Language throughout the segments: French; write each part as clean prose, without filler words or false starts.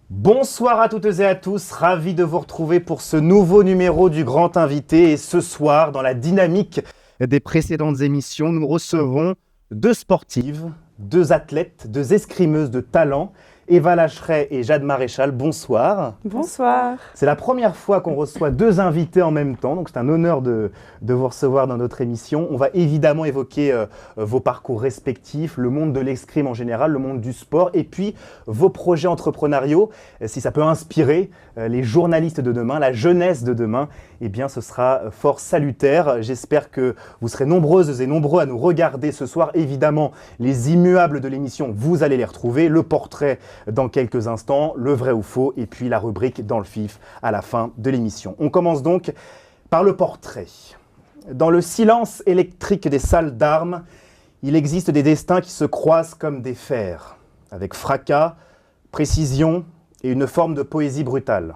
Bonsoir à toutes et à tous, ravi de vous retrouver pour ce nouveau numéro du Grand Invité. Et ce soir, dans la dynamique des précédentes émissions, nous recevons deux sportives, deux athlètes, deux escrimeuses de talent, Eva Lacheret et Jade Maréchal. Bonsoir. Bonsoir. C'est la première fois qu'on reçoit deux invités en même temps, donc c'est un honneur de vous recevoir dans notre émission. On va évidemment évoquer vos parcours respectifs, le monde de l'escrime en général, le monde du sport, et puis vos projets entrepreneuriaux. Si ça peut inspirer les journalistes de demain, la jeunesse de demain, eh bien ce sera fort salutaire. J'espère que vous serez nombreuses et nombreux à nous regarder ce soir. Évidemment, les immuables de l'émission, vous allez les retrouver. Le portrait dans quelques instants, le vrai ou faux, et puis la rubrique dans le vif à la fin de l'émission. On commence donc par le portrait. Dans le silence électrique des salles d'armes, il existe des destins qui se croisent comme des fers, avec fracas, précision et une forme de poésie brutale.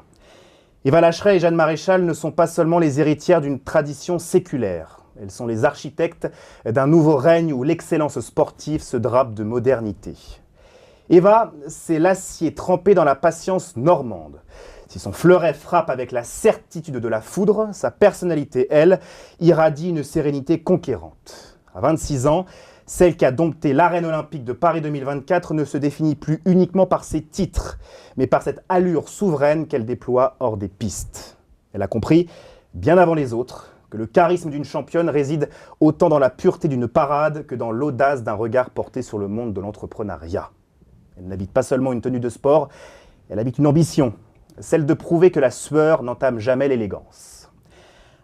Eva Lacheret et Jade Maréchal ne sont pas seulement les héritières d'une tradition séculaire. Elles sont les architectes d'un nouveau règne où l'excellence sportive se drape de modernité. Eva, c'est l'acier trempé dans la patience normande. Si son fleuret frappe avec la certitude de la foudre, sa personnalité, elle, irradie une sérénité conquérante. À 26 ans, celle qui a dompté l'arène olympique de Paris 2024 ne se définit plus uniquement par ses titres, mais par cette allure souveraine qu'elle déploie hors des pistes. Elle a compris, bien avant les autres, que le charisme d'une championne réside autant dans la pureté d'une parade que dans l'audace d'un regard porté sur le monde de l'entrepreneuriat. Elle n'habite pas seulement une tenue de sport, elle habite une ambition, celle de prouver que la sueur n'entame jamais l'élégance.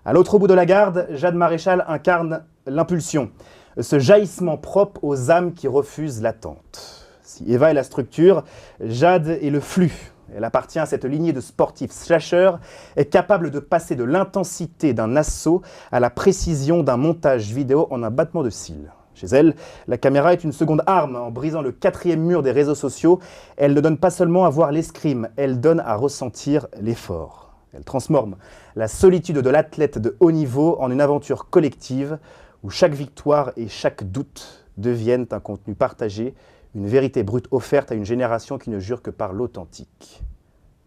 À l'autre bout de la garde, Jade Maréchal incarne l'impulsion, ce jaillissement propre aux âmes qui refusent l'attente. Si Eva est la structure, Jade est le flux. Elle appartient à cette lignée de sportifs slasheurs, est capable de passer de l'intensité d'un assaut à la précision d'un montage vidéo en un battement de cils. Chez elle, la caméra est une seconde arme. En brisant le quatrième mur des réseaux sociaux, elle ne donne pas seulement à voir l'escrime, elle donne à ressentir l'effort. Elle transforme la solitude de l'athlète de haut niveau en une aventure collective où chaque victoire et chaque doute deviennent un contenu partagé, une vérité brute offerte à une génération qui ne jure que par l'authentique.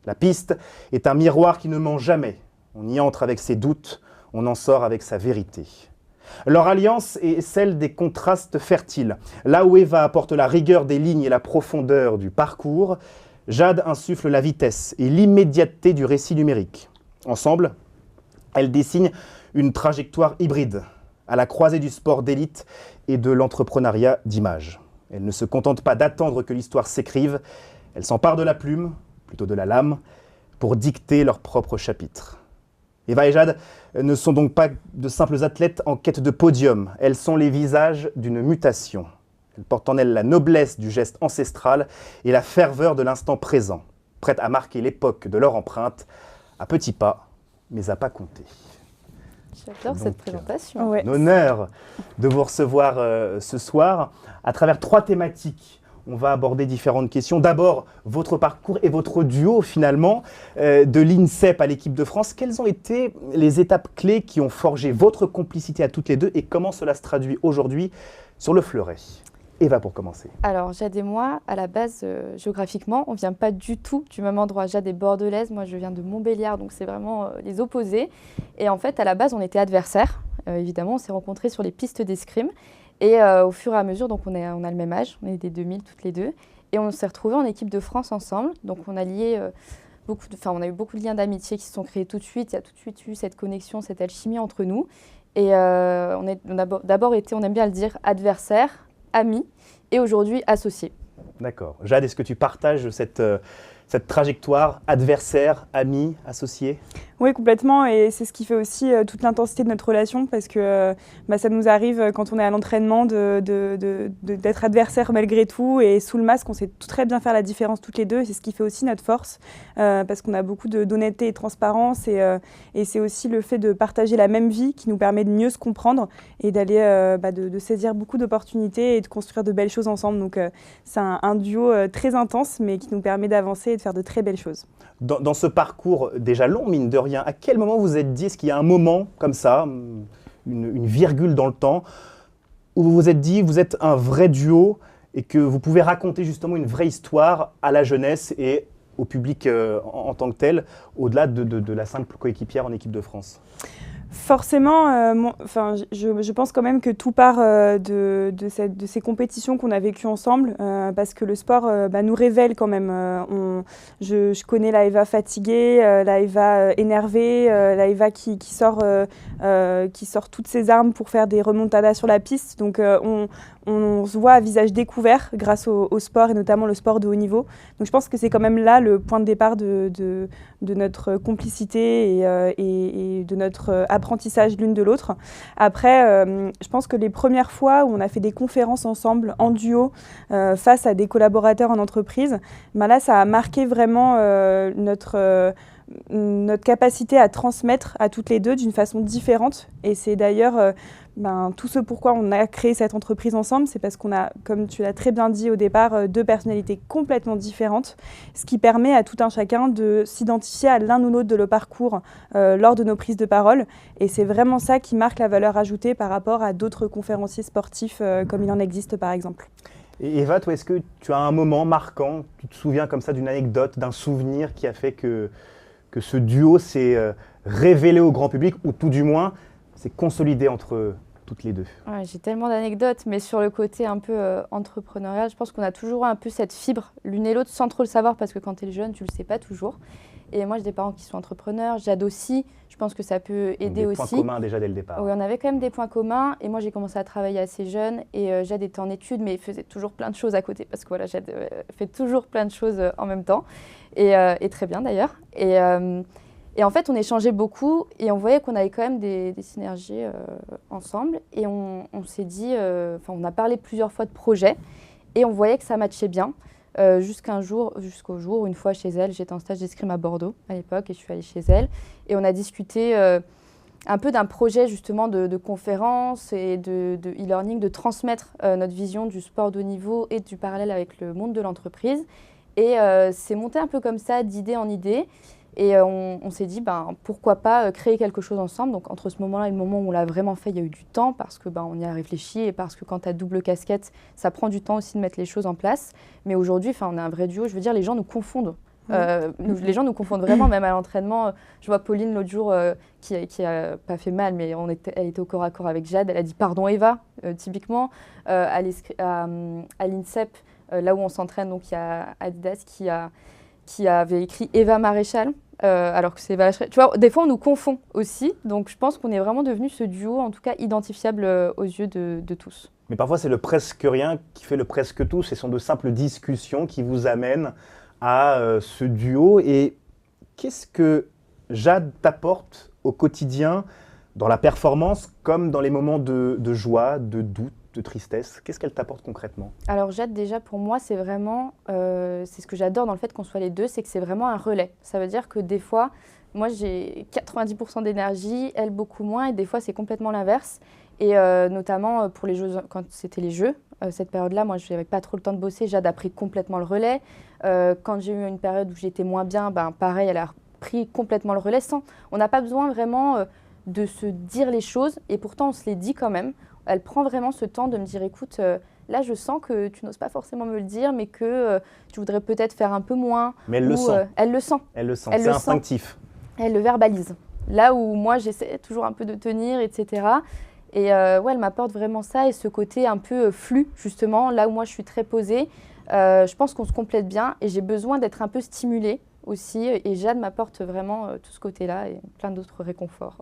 La piste est un miroir qui ne ment jamais. On y entre avec ses doutes, on en sort avec sa vérité. Leur alliance est celle des contrastes fertiles. Là où Eva apporte la rigueur des lignes et la profondeur du parcours, Jade insuffle la vitesse et l'immédiateté du récit numérique. Ensemble, elles dessinent une trajectoire hybride, à la croisée du sport d'élite et de l'entrepreneuriat d'image. Elles ne se contentent pas d'attendre que l'histoire s'écrive, elles s'emparent de la plume, plutôt de la lame, pour dicter leur propre chapitre. Eva et Jade ne sont donc pas de simples athlètes en quête de podium. Elles sont les visages d'une mutation. Elles portent en elles la noblesse du geste ancestral et la ferveur de l'instant présent, prêtes à marquer l'époque de leur empreinte, à petits pas, mais à pas compter. J'adore cette présentation. Un honneur de vous recevoir ce soir à travers trois thématiques. On va aborder différentes questions. D'abord, votre parcours et votre duo finalement, de l'INSEP à l'équipe de France. Quelles ont été les étapes clés qui ont forgé votre complicité à toutes les deux et comment cela se traduit aujourd'hui sur le fleuret? Eva, pour commencer. Alors, Jade et moi, à la base, géographiquement, on ne vient pas du tout du même endroit. Jade est bordelaise, moi je viens de Montbéliard, donc c'est vraiment les opposés. Et en fait, à la base, on était adversaires. Évidemment, on s'est rencontrés sur les pistes d'escrime. Et au fur et à mesure, donc on a le même âge, on est des 2000 toutes les deux. Et on s'est retrouvés en équipe de France ensemble. Donc on a lié on a eu beaucoup de liens d'amitié qui se sont créés tout de suite. Il y a tout de suite eu cette connexion, cette alchimie entre nous. Et on a d'abord été, on aime bien le dire, adversaires, amis et aujourd'hui associés. D'accord. Jade, est-ce que tu partages cette trajectoire adversaire, ami, associé? Oui, complètement, et c'est ce qui fait aussi toute l'intensité de notre relation, parce que ça nous arrive quand on est à l'entraînement d'être adversaires malgré tout, et sous le masque, on sait très bien faire la différence toutes les deux, et c'est ce qui fait aussi notre force, parce qu'on a beaucoup d'honnêteté et de transparence, et c'est aussi le fait de partager la même vie qui nous permet de mieux se comprendre, et d'aller de saisir beaucoup d'opportunités et de construire de belles choses ensemble. Donc c'est un duo très intense, mais qui nous permet d'avancer et de faire de très belles choses. Dans ce parcours déjà long, mine de rien, à quel moment vous vous êtes dit, est-ce qu'il y a un moment comme ça, une virgule dans le temps, où vous vous êtes dit, vous êtes un vrai duo et que vous pouvez raconter justement une vraie histoire à la jeunesse et au public en tant que tel, au-delà de la simple coéquipière en équipe de France? Forcément, je pense quand même que tout part de ces compétitions qu'on a vécues ensemble, parce que le sport nous révèle quand même. Je connais la Eva fatiguée, la Eva énervée, la Eva qui sort toutes ses armes pour faire des remontadas sur la piste. Donc on se voit à visage découvert grâce au sport, et notamment le sport de haut niveau. Donc je pense que c'est quand même là le point de départ de notre complicité et de notre apprentissage l'une de l'autre. Après, je pense que les premières fois où on a fait des conférences ensemble, en duo, face à des collaborateurs en entreprise, là, ça a marqué vraiment notre capacité à transmettre à toutes les deux d'une façon différente. Et c'est d'ailleurs tout ce pourquoi on a créé cette entreprise ensemble, c'est parce qu'on a, comme tu l'as très bien dit au départ, deux personnalités complètement différentes, ce qui permet à tout un chacun de s'identifier à l'un ou l'autre de le parcours lors de nos prises de parole. Et c'est vraiment ça qui marque la valeur ajoutée par rapport à d'autres conférenciers sportifs comme il en existe par exemple. Et Eva, toi, est-ce que tu as un moment marquant, tu te souviens comme ça d'une anecdote, d'un souvenir qui a fait que ce duo s'est révélé au grand public, ou tout du moins s'est consolidé entre toutes les deux? Ouais, j'ai tellement d'anecdotes, mais sur le côté un peu entrepreneurial, je pense qu'on a toujours un peu cette fibre l'une et l'autre sans trop le savoir, parce que quand tu es jeune, tu ne le sais pas toujours. Et moi, j'ai des parents qui sont entrepreneurs, Jade aussi, je pense que ça peut aider aussi. Des points communs déjà dès le départ. Oui, on avait quand même des points communs, et moi j'ai commencé à travailler assez jeune, et Jade était en études, mais faisait toujours plein de choses à côté, parce que voilà, Jade fait toujours plein de choses en même temps, et très bien d'ailleurs. Et en fait, on échangeait beaucoup et on voyait qu'on avait quand même des synergies ensemble. Et on s'est dit, on a parlé plusieurs fois de projets et on voyait que ça matchait bien. Jusqu'au jour où, une fois chez elle, j'étais en stage d'escrime à Bordeaux à l'époque et je suis allée chez elle. Et on a discuté un peu d'un projet justement de conférence et de e-learning, de transmettre notre vision du sport de haut niveau et du parallèle avec le monde de l'entreprise. Et c'est monté un peu comme ça, d'idée en idée. Et on s'est dit, pourquoi pas créer quelque chose ensemble. Donc entre ce moment-là et le moment où on l'a vraiment fait, il y a eu du temps parce que on y a réfléchi et parce que quand tu as double casquette, ça prend du temps aussi de mettre les choses en place. Mais aujourd'hui, on est un vrai duo. Je veux dire, les gens nous confondent. Les gens nous confondent vraiment, même à l'entraînement. Je vois Pauline l'autre jour qui a pas fait mal, mais elle était au corps à corps avec Jade. Elle a dit pardon Eva, typiquement. À l'INSEP, là où on s'entraîne, donc il y a Adidas qui avait écrit Eva Maréchal, alors que c'est Eva Maréchal. Tu vois, des fois on nous confond aussi, donc je pense qu'on est vraiment devenu ce duo, en tout cas identifiable aux yeux de tous. Mais parfois c'est le presque rien qui fait le presque tout, ce sont de simples discussions qui vous amènent à ce duo. Et qu'est-ce que Jade t'apporte au quotidien, dans la performance comme dans les moments de joie, de doute, de tristesse? Qu'est-ce qu'elle t'apporte concrètement? Alors Jade, déjà pour moi, c'est vraiment, c'est ce que j'adore dans le fait qu'on soit les deux, c'est que c'est vraiment un relais. Ça veut dire que des fois, moi j'ai 90% d'énergie, elle beaucoup moins, et des fois c'est complètement l'inverse. Et notamment pour les jeux, quand c'était les jeux, cette période-là, moi je n'avais pas trop le temps de bosser, Jade a pris complètement le relais. Quand j'ai eu une période où j'étais moins bien, pareil, elle a pris complètement le relais. On n'a pas besoin vraiment de se dire les choses, et pourtant on se les dit quand même. Elle prend vraiment ce temps de me dire, écoute, là je sens que tu n'oses pas forcément me le dire, mais que tu voudrais peut-être faire un peu moins. Mais elle le sent. Elle le sent. Elle le sent, c'est instinctif. Elle le verbalise. Là où moi j'essaie toujours un peu de tenir, etc. Et elle m'apporte vraiment ça, et ce côté un peu flux, justement, là où moi je suis très posée. Je pense qu'on se complète bien, et j'ai besoin d'être un peu stimulée aussi. Et Jade m'apporte vraiment tout ce côté-là et plein d'autres réconforts.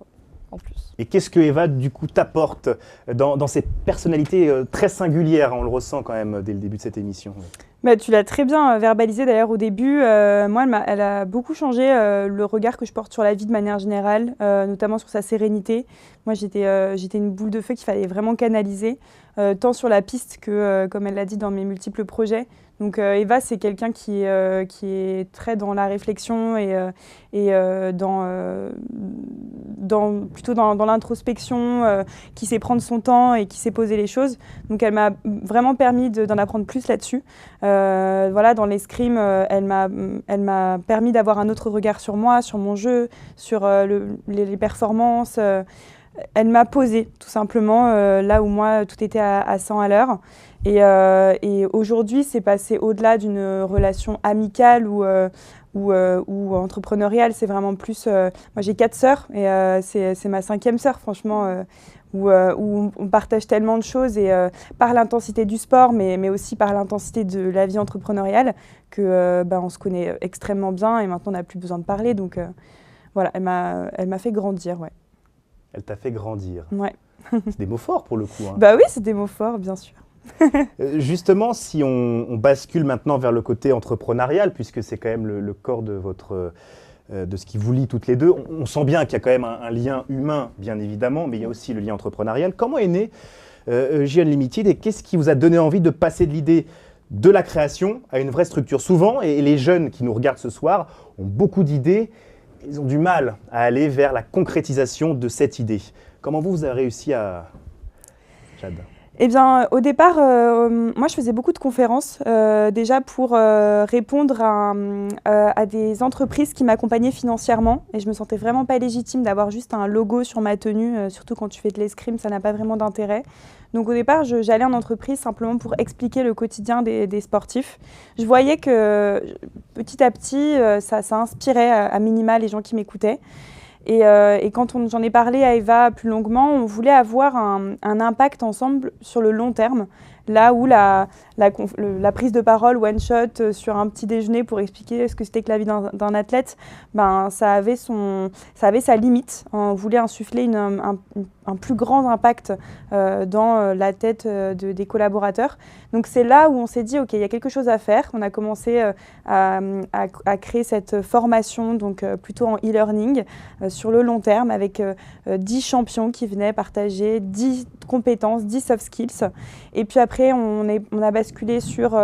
en plus. Et qu'est-ce que Eva, du coup, t'apporte dans cette personnalité très singulière? On le ressent quand même dès le début de cette émission. Bah, tu l'as très bien verbalisé d'ailleurs au début. Moi, elle a beaucoup changé le regard que je porte sur la vie de manière générale, notamment sur sa sérénité. Moi, j'étais une boule de feu qu'il fallait vraiment canaliser, tant sur la piste que, comme elle l'a dit, dans mes multiples projets. Donc Eva, c'est quelqu'un qui est très dans la réflexion et plutôt dans l'introspection, qui sait prendre son temps et qui sait poser les choses. Donc elle m'a vraiment permis d'en apprendre plus là-dessus. Voilà, dans l'escrime, elle m'a permis d'avoir un autre regard sur moi, sur mon jeu, sur les performances. Elle m'a posé tout simplement là où moi tout était à 100 à l'heure. Et aujourd'hui, c'est passé au-delà d'une relation amicale ou entrepreneuriale. C'est vraiment plus... moi, j'ai 4 sœurs et c'est ma 5e sœur, franchement, où on partage tellement de choses et par l'intensité du sport, mais aussi par l'intensité de la vie entrepreneuriale, que on se connaît extrêmement bien et maintenant, on n'a plus besoin de parler. Donc voilà, elle m'a fait grandir, ouais. Elle t'a fait grandir. Ouais. C'est des mots forts pour le coup. Hein. Bah oui, c'est des mots forts, bien sûr. Justement, si on bascule maintenant vers le côté entrepreneurial, puisque c'est quand même le corps de ce qui vous lie toutes les deux, on sent bien qu'il y a quand même un lien humain, bien évidemment, mais il y a aussi le lien entrepreneurial. Comment est né J Unlimited et qu'est-ce qui vous a donné envie de passer de l'idée de la création à une vraie structure? Souvent, et les jeunes qui nous regardent ce soir ont beaucoup d'idées, ils ont du mal à aller vers la concrétisation de cette idée. Comment vous avez réussi à... Jade? Eh bien, au départ, moi, je faisais beaucoup de conférences, déjà pour répondre à des entreprises qui m'accompagnaient financièrement. Et je me sentais vraiment pas légitime d'avoir juste un logo sur ma tenue, surtout quand tu fais de l'escrime, ça n'a pas vraiment d'intérêt. Donc au départ, j'allais en entreprise simplement pour expliquer le quotidien des sportifs. Je voyais que petit à petit, ça inspirait à minima les gens qui m'écoutaient. Et quand j'en ai parlé à Eva plus longuement, on voulait avoir un impact ensemble sur le long terme, là où la prise de parole one shot sur un petit déjeuner pour expliquer ce que c'était que la vie d'un athlète, ça avait sa limite. On voulait insuffler un plus grand impact dans la tête des collaborateurs. Donc c'est là où on s'est dit, OK, il y a quelque chose à faire. On a commencé à créer cette formation, donc plutôt en e-learning, sur le long terme, avec 10 champions qui venaient partager 10 compétences, 10 soft skills. Et puis après, on a basculé sur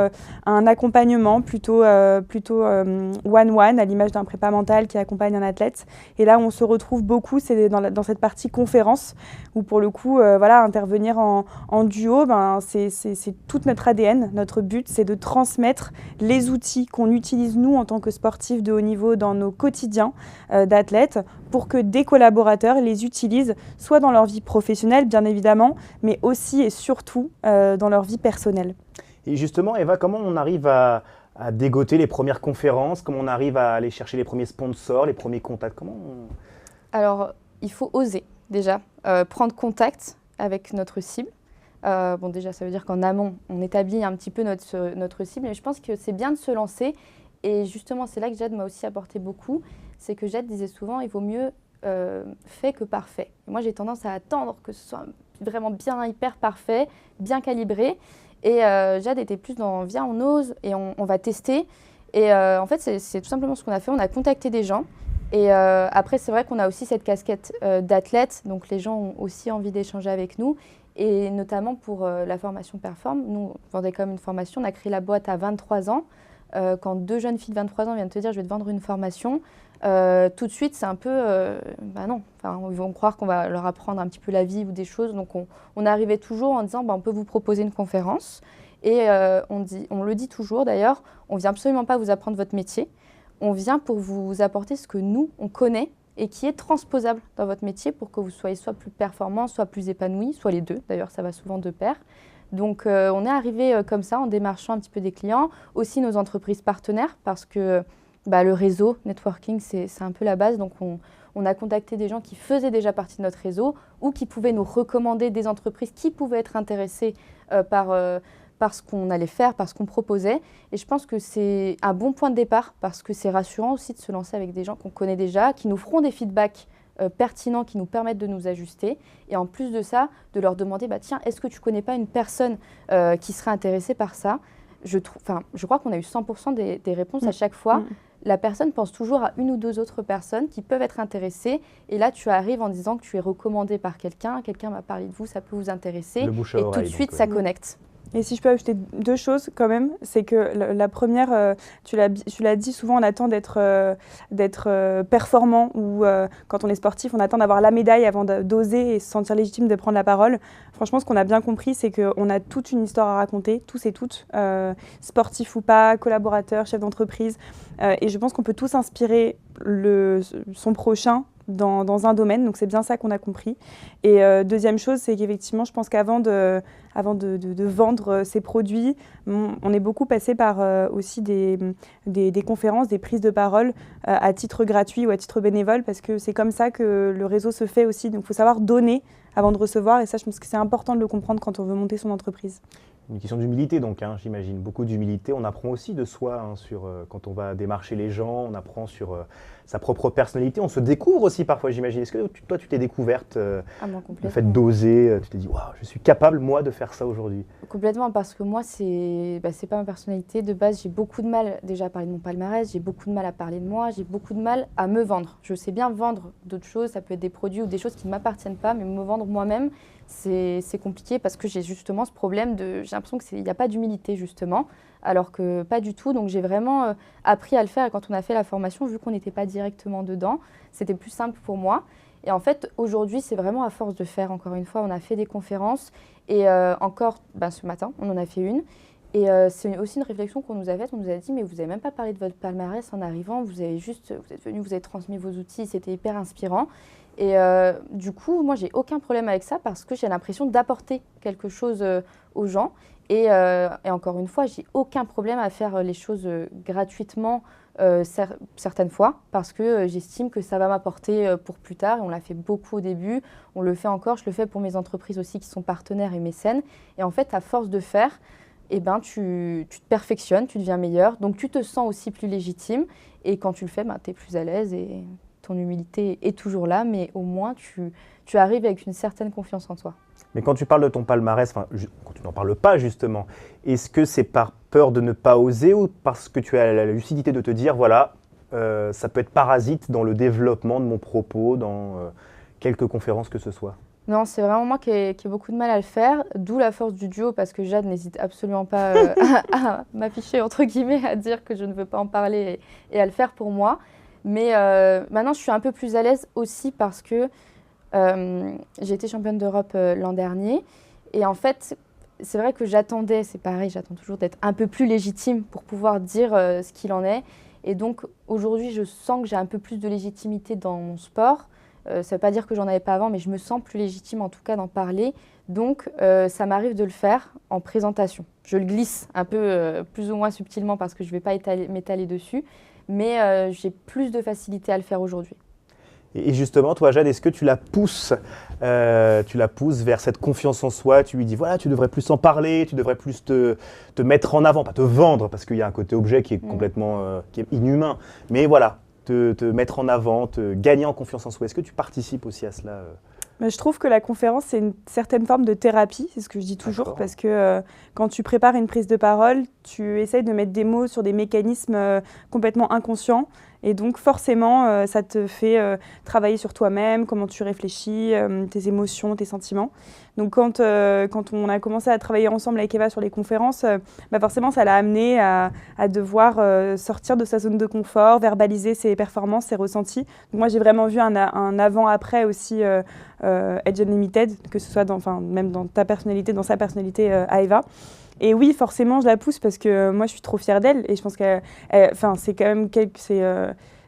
un accompagnement plutôt one-one, à l'image d'un prépa mental qui accompagne un athlète. Et là, on se retrouve beaucoup, c'est dans cette partie conférence, où pour le coup, intervenir en duo, c'est tout notre ADN. Notre but, c'est de transmettre les outils qu'on utilise, nous, en tant que sportifs de haut niveau, dans nos quotidiens d'athlètes, pour que des collaborateurs les utilisent, soit dans leur vie professionnelle, bien évidemment, mais aussi et surtout dans leur vie personnelle. Et justement, Eva, comment on arrive à dégoter les premières conférences? Comment on arrive à aller chercher les premiers sponsors, les premiers contacts? Alors, il faut oser, déjà, prendre contact avec notre cible. Déjà, ça veut dire qu'en amont, on établit un petit peu notre cible, mais je pense que c'est bien de se lancer. Et justement, c'est là que Jade m'a aussi apporté beaucoup. C'est que Jade disait souvent, il vaut mieux fait que parfait. Et moi, j'ai tendance à attendre que ce soit vraiment bien, hyper parfait, bien calibré. Et Jade était plus dans, viens, on ose et on va tester. Et en fait, c'est tout simplement ce qu'on a fait. On a contacté des gens. Et après, c'est vrai qu'on a aussi cette casquette d'athlète. Donc, les gens ont aussi envie d'échanger avec nous. Et notamment pour la formation Perform. Nous, on vendait comme une formation. On a créé la boîte à 23 ans. Quand 2 jeunes filles de 23 ans viennent te dire « je vais te vendre une formation », tout de suite, c'est un peu non. Enfin, ils vont croire qu'on va leur apprendre un petit peu la vie ou des choses. Donc, on arrivait toujours en disant on peut vous proposer une conférence. Et on le dit toujours d'ailleurs, on ne vient absolument pas vous apprendre votre métier. On vient pour vous apporter ce que nous, on connaît et qui est transposable dans votre métier pour que vous soyez soit plus performant, soit plus épanoui, soit les deux. D'ailleurs, ça va souvent de pair. Donc, on est arrivé comme ça en démarchant un petit peu des clients, aussi nos entreprises partenaires parce que le réseau, networking, c'est un peu la base. Donc, on a contacté des gens qui faisaient déjà partie de notre réseau ou qui pouvaient nous recommander des entreprises qui pouvaient être intéressées par ce qu'on allait faire, par ce qu'on proposait. Et je pense que c'est un bon point de départ parce que c'est rassurant aussi de se lancer avec des gens qu'on connaît déjà, qui nous feront des feedbacks pertinents qui nous permettent de nous ajuster. Et en plus de ça, de leur demander, tiens, est-ce que tu ne connais pas une personne qui serait intéressée par ça ? Je crois qu'on a eu 100% des réponses à chaque fois. La personne pense toujours à une ou deux autres personnes qui peuvent être intéressées. Et là, tu arrives en disant que tu es recommandé par quelqu'un m'a parlé de vous, ça peut vous intéresser. Le bouche à oreille, et tout de suite, ça connecte. Et si je peux ajouter deux choses quand même, c'est que la première, tu l'as dit, souvent on attend d'être performant ou quand on est sportif, on attend d'avoir la médaille avant d'oser et se sentir légitime de prendre la parole. Franchement, ce qu'on a bien compris, c'est qu'on a toute une histoire à raconter, tous et toutes, sportifs ou pas, collaborateurs, chefs d'entreprise. Et je pense qu'on peut tous inspirer son prochain dans un domaine, donc c'est bien ça qu'on a compris. Et deuxième chose, c'est qu'effectivement, je pense qu'avant de vendre ses produits, on est beaucoup passé par aussi des conférences, des prises de parole à titre gratuit ou à titre bénévole, parce que c'est comme ça que le réseau se fait aussi. Donc il faut savoir donner avant de recevoir, et ça, je pense que c'est important de le comprendre quand on veut monter son entreprise. Une question d'humilité donc, j'imagine, beaucoup d'humilité. On apprend aussi de soi quand on va démarcher les gens, on apprend sur sa propre personnalité. On se découvre aussi parfois, j'imagine. Est-ce que toi, tu t'es découverte le fait d'oser, tu t'es dit, waouh, je suis capable, moi, de faire ça aujourd'hui? Complètement, parce que moi, c'est pas ma personnalité. De base, j'ai beaucoup de mal déjà à parler de mon palmarès, j'ai beaucoup de mal à parler de moi, j'ai beaucoup de mal à me vendre. Je sais bien vendre d'autres choses, ça peut être des produits ou des choses qui ne m'appartiennent pas, mais me vendre moi-même, c'est compliqué parce que j'ai justement ce problème j'ai l'impression qu'il n'y a pas d'humilité justement, alors que pas du tout. Donc j'ai vraiment appris à le faire, et quand on a fait la formation, vu qu'on n'était pas directement dedans, c'était plus simple pour moi. Et en fait, aujourd'hui, c'est vraiment à force de faire. Encore une fois, on a fait des conférences et encore ce matin, on en a fait une. Et c'est aussi une réflexion qu'on nous a faite. On nous a dit, mais vous n'avez même pas parlé de votre palmarès en arrivant, vous êtes venu, vous avez transmis vos outils, c'était hyper inspirant. Et du coup, moi, j'ai aucun problème avec ça parce que j'ai l'impression d'apporter quelque chose aux gens. Et encore une fois, j'ai aucun problème à faire les choses gratuitement certaines fois parce que j'estime que ça va m'apporter pour plus tard. Et on l'a fait beaucoup au début, on le fait encore. Je le fais pour mes entreprises aussi qui sont partenaires et mécènes. Et en fait, à force de faire, tu te perfectionnes, tu deviens meilleur. Donc, tu te sens aussi plus légitime. Et quand tu le fais, tu es plus à l'aise et ton humilité est toujours là, mais au moins tu arrives avec une certaine confiance en toi. Mais quand tu parles de ton palmarès, quand tu n'en parles pas justement, est-ce que c'est par peur de ne pas oser ou parce que tu as la lucidité de te dire, voilà, ça peut être parasite dans le développement de mon propos, dans quelques conférences que ce soit? Non, c'est vraiment moi qui ai beaucoup de mal à le faire, d'où la force du duo, parce que Jade n'hésite absolument pas à m'afficher, entre guillemets, à dire que je ne veux pas en parler et à le faire pour moi. Mais maintenant, je suis un peu plus à l'aise aussi parce que j'ai été championne d'Europe l'an dernier. Et en fait, c'est vrai que j'attends toujours d'être un peu plus légitime pour pouvoir dire ce qu'il en est. Et donc, aujourd'hui, je sens que j'ai un peu plus de légitimité dans mon sport. Ça ne veut pas dire que j'en avais pas avant, mais je me sens plus légitime en tout cas d'en parler. Donc, ça m'arrive de le faire en présentation. Je le glisse un peu plus ou moins subtilement parce que je ne vais pas m'étaler dessus. Mais j'ai plus de facilité à le faire aujourd'hui. Et justement, toi, Jade, est-ce que tu la pousses vers cette confiance en soi? Tu lui dis, voilà, tu devrais plus en parler, tu devrais plus te mettre en avant, pas te vendre, parce qu'il y a un côté objet qui est complètement qui est inhumain, mais voilà, te mettre en avant, te gagner en confiance en soi. Est-ce que tu participes aussi à cela Je trouve que la conférence, c'est une certaine forme de thérapie, c'est ce que je dis toujours, parce que quand tu prépares une prise de parole, tu essayes de mettre des mots sur des mécanismes complètement inconscients. Et donc forcément, ça te fait travailler sur toi-même, comment tu réfléchis, tes émotions, tes sentiments. Donc quand on a commencé à travailler ensemble avec Eva sur les conférences, forcément ça l'a amené à devoir sortir de sa zone de confort, verbaliser ses performances, ses ressentis. Donc moi j'ai vraiment vu un avant-après aussi Edge Unlimited, que ce soit même dans ta personnalité, dans sa personnalité à Eva. Et oui, forcément, je la pousse parce que moi, je suis trop fière d'elle et je pense que, c'est quand même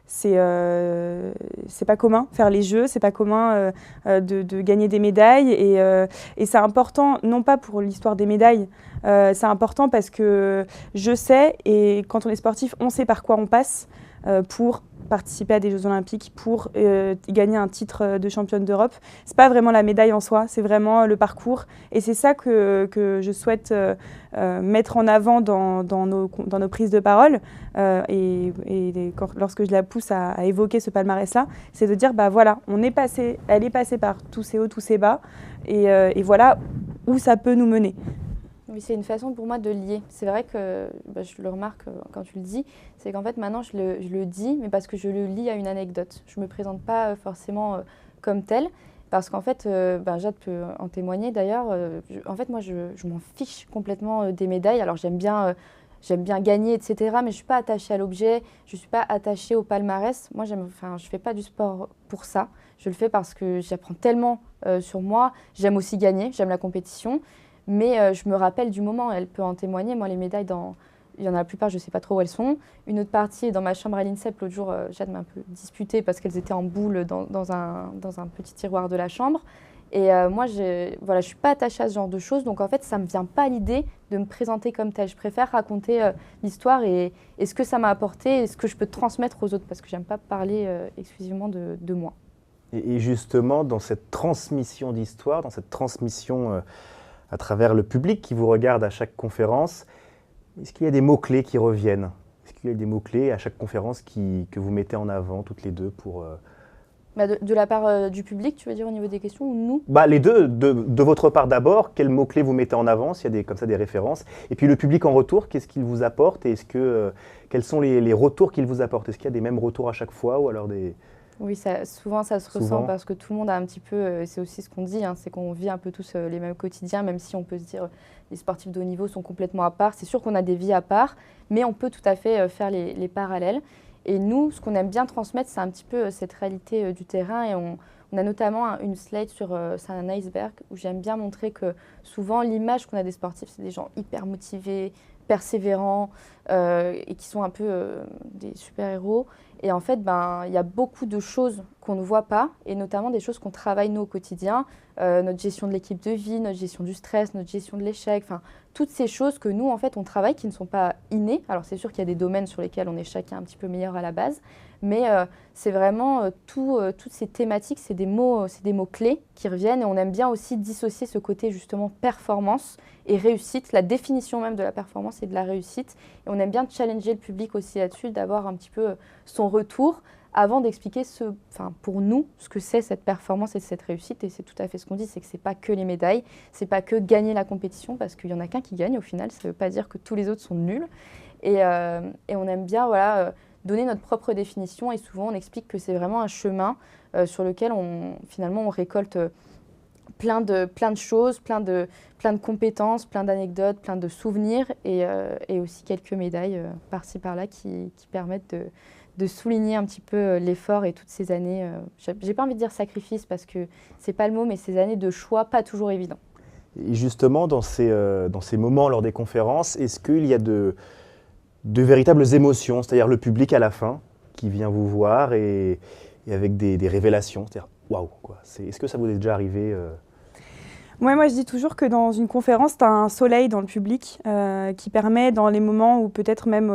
c'est pas commun faire les jeux, c'est pas commun de gagner des médailles et c'est important non pas pour l'histoire des médailles, c'est important parce que je sais et quand on est sportif, on sait par quoi on passe. pour participer à des Jeux Olympiques, pour gagner un titre de championne d'Europe. C'est pas vraiment la médaille en soi, c'est vraiment le parcours. Et c'est ça que je souhaite mettre en avant dans nos prises de parole. Lorsque je la pousse à évoquer ce palmarès-là, c'est de dire, bah voilà, elle est passée par tous ces hauts, tous ces bas, et voilà où ça peut nous mener. Oui, c'est une façon pour moi de lier. C'est vrai que je le remarque quand tu le dis, c'est qu'en fait maintenant je le dis, mais parce que je le lie à une anecdote. Je ne me présente pas forcément comme telle, parce qu'en fait, Jade peut en témoigner d'ailleurs, en fait moi je m'en fiche complètement des médailles. Alors j'aime bien gagner, etc., mais je ne suis pas attachée à l'objet, je ne suis pas attachée au palmarès. Moi je ne fais pas du sport pour ça, je le fais parce que j'apprends tellement sur moi, j'aime aussi gagner, j'aime la compétition. Mais je me rappelle du moment, elle peut en témoigner. Moi, les médailles, il y en a la plupart, je ne sais pas trop où elles sont. Une autre partie est dans ma chambre à l'INSEP. L'autre jour, Jade m'a un peu disputée parce qu'elles étaient en boule dans un petit tiroir de la chambre. Et moi, je ne suis pas attachée à ce genre de choses. Donc, en fait, ça ne me vient pas à l'idée de me présenter comme telle. Je préfère raconter l'histoire et ce que ça m'a apporté et ce que je peux transmettre aux autres parce que je n'aime pas parler exclusivement de moi. Et justement, dans cette transmission d'histoire, dans cette transmission à travers le public qui vous regarde à chaque conférence, est-ce qu'il y a des mots-clés qui reviennent? Est-ce qu'il y a des mots-clés à chaque conférence que vous mettez en avant toutes les deux pour... De la part du public, tu veux dire au niveau des questions ou nous? Les deux, de votre part d'abord, quels mots-clés vous mettez en avant, s'il y a comme ça des références, et puis le public en retour, qu'est-ce qu'il vous apporte et quels sont les retours qu'il vous apporte? Est-ce qu'il y a des mêmes retours à chaque fois ou alors des... Oui, souvent ça se ressent parce que tout le monde a un petit peu, c'est aussi ce qu'on dit, c'est qu'on vit un peu tous les mêmes quotidiens, même si on peut se dire les sportifs de haut niveau sont complètement à part. C'est sûr qu'on a des vies à part, mais on peut tout à fait faire les parallèles. Et nous, ce qu'on aime bien transmettre, c'est un petit peu cette réalité du terrain. Et on a notamment une slide c'est un iceberg, où j'aime bien montrer que souvent l'image qu'on a des sportifs, c'est des gens hyper motivés, persévérants et qui sont un peu des super-héros. Et en fait, il y a beaucoup de choses qu'on ne voit pas, et notamment des choses qu'on travaille nous au quotidien, notre gestion de l'équipe de vie, notre gestion du stress, notre gestion de l'échec, toutes ces choses que nous, en fait, on travaille qui ne sont pas innées. Alors c'est sûr qu'il y a des domaines sur lesquels on est chacun un petit peu meilleur à la base, mais c'est vraiment toutes ces thématiques, c'est des mots clés qui reviennent, et on aime bien aussi dissocier ce côté justement performance et réussite, la définition même de la performance et de la réussite. Et on aime bien challenger le public aussi là-dessus, d'avoir un petit peu son retour avant d'expliquer pour nous ce que c'est cette performance et cette réussite. Et c'est tout à fait ce qu'on dit, c'est que c'est pas que les médailles, c'est pas que gagner la compétition, parce qu'il y en a qu'un qui gagne au final, ça veut pas dire que tous les autres sont nuls. Et on aime bien donner notre propre définition, et souvent on explique que c'est vraiment un chemin sur lequel on récolte plein de choses, plein de compétences, plein d'anecdotes, plein de souvenirs, et aussi quelques médailles par-ci par-là qui permettent de souligner un petit peu l'effort et toutes ces années, j'ai pas envie de dire sacrifice parce que c'est pas le mot, mais ces années de choix pas toujours évidents. Et justement, dans ces moments lors des conférences, est-ce qu'il y a de véritables émotions, c'est-à-dire le public à la fin qui vient vous voir et avec des révélations, c'est-à-dire waouh, quoi. Est-ce que ça vous est déjà arrivé Moi, je dis toujours que dans une conférence, tu as un soleil dans le public qui permet, dans les moments où peut-être même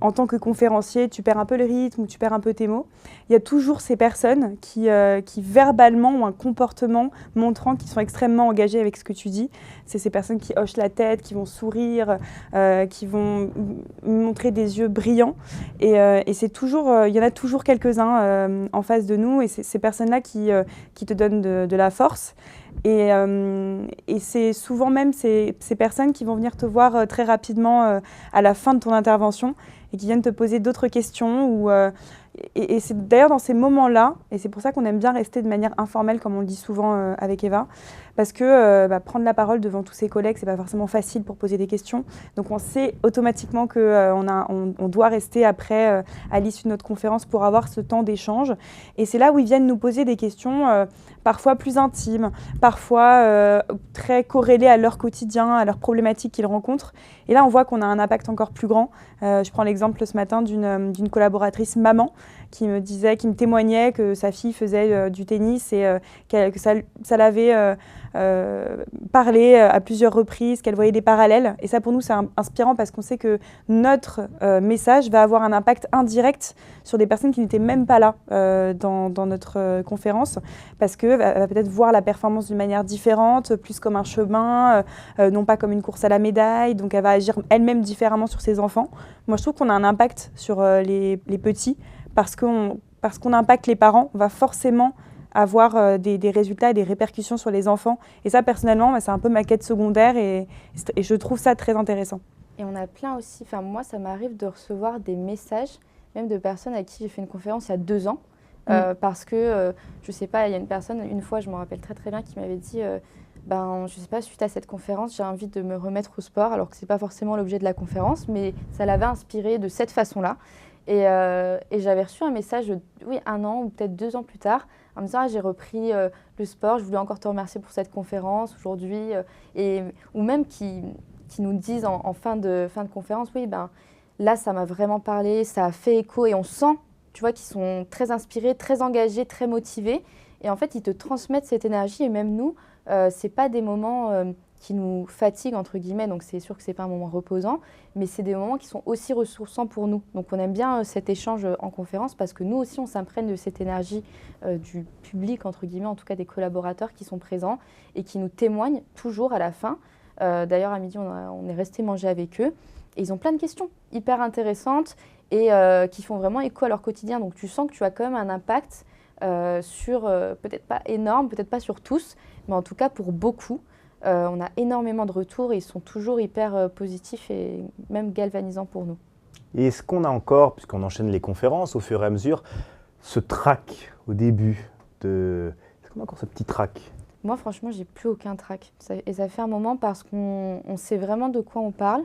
en tant que conférencier, tu perds un peu le rythme ou tu perds un peu tes mots, il y a toujours ces personnes qui verbalement ont un comportement montrant qu'ils sont extrêmement engagés avec ce que tu dis. C'est ces personnes qui hochent la tête, qui vont sourire, qui vont montrer des yeux brillants. Et c'est toujours, il y en a toujours quelques-uns en face de nous, et c'est ces personnes-là qui te donnent de la force. Et c'est souvent même ces personnes qui vont venir te voir très rapidement à la fin de ton intervention et qui viennent te poser d'autres questions. Et c'est d'ailleurs dans ces moments-là, et c'est pour ça qu'on aime bien rester de manière informelle, comme on le dit souvent avec Eva, parce que prendre la parole devant tous ses collègues, c'est pas forcément facile pour poser des questions. Donc on sait automatiquement qu'on doit rester après, à l'issue de notre conférence, pour avoir ce temps d'échange. Et c'est là où ils viennent nous poser des questions parfois plus intimes, parfois très corrélées à leur quotidien, à leurs problématiques qu'ils rencontrent. Et là, on voit qu'on a un impact encore plus grand. Je prends l'exemple ce matin d'une collaboratrice maman qui me témoignait que sa fille faisait du tennis et que ça l'avait parlé à plusieurs reprises, qu'elle voyait des parallèles. Et ça, pour nous, c'est inspirant parce qu'on sait que notre message va avoir un impact indirect sur des personnes qui n'étaient même pas là dans notre conférence, parce qu'elle va peut-être voir la performance d'une manière différente, plus comme un chemin, non pas comme une course à la médaille. Donc, elle va agir elle-même différemment sur ses enfants. Moi, je trouve qu'on a un impact sur les petits parce qu'on impacte les parents. On va forcément avoir des résultats et des répercussions sur les enfants. Et ça, personnellement, c'est un peu ma quête secondaire et je trouve ça très intéressant. Et on a plein aussi, enfin moi, ça m'arrive de recevoir des messages, même de personnes à qui j'ai fait une conférence il y a 2 ans, parce que, je sais pas, il y a une personne, une fois, je me rappelle très très bien, qui m'avait dit, je sais pas, suite à cette conférence, j'ai envie de me remettre au sport, alors que c'est pas forcément l'objet de la conférence, mais ça l'avait inspirée de cette façon-là. Et j'avais reçu un message, 1 an ou peut-être 2 ans plus tard, en me disant j'ai repris le sport, je voulais encore te remercier pour cette conférence aujourd'hui, ou même qui nous disent en fin de conférence, là ça m'a vraiment parlé, ça a fait écho et on sent, tu vois, qu'ils sont très inspirés, très engagés, très motivés et en fait ils te transmettent cette énergie et même nous, c'est pas des moments qui nous fatiguent entre guillemets, donc c'est sûr que c'est pas un moment reposant, mais c'est des moments qui sont aussi ressourçants pour nous. Donc on aime bien cet échange en conférence parce que nous aussi on s'imprègne de cette énergie du public entre guillemets, en tout cas des collaborateurs qui sont présents et qui nous témoignent toujours à la fin. D'ailleurs à midi on est resté manger avec eux et ils ont plein de questions hyper intéressantes et qui font vraiment écho à leur quotidien. Donc tu sens que tu as quand même un impact sur, peut-être pas énorme, peut-être pas sur tous, mais en tout cas pour beaucoup. On a énormément de retours et ils sont toujours hyper positifs et même galvanisants pour nous. Et est-ce qu'on a encore, puisqu'on enchaîne les conférences au fur et à mesure, ce trac au début Est-ce qu'on a encore ce petit trac? Moi, franchement, j'ai plus aucun trac. Et ça fait un moment parce qu'on sait vraiment de quoi on parle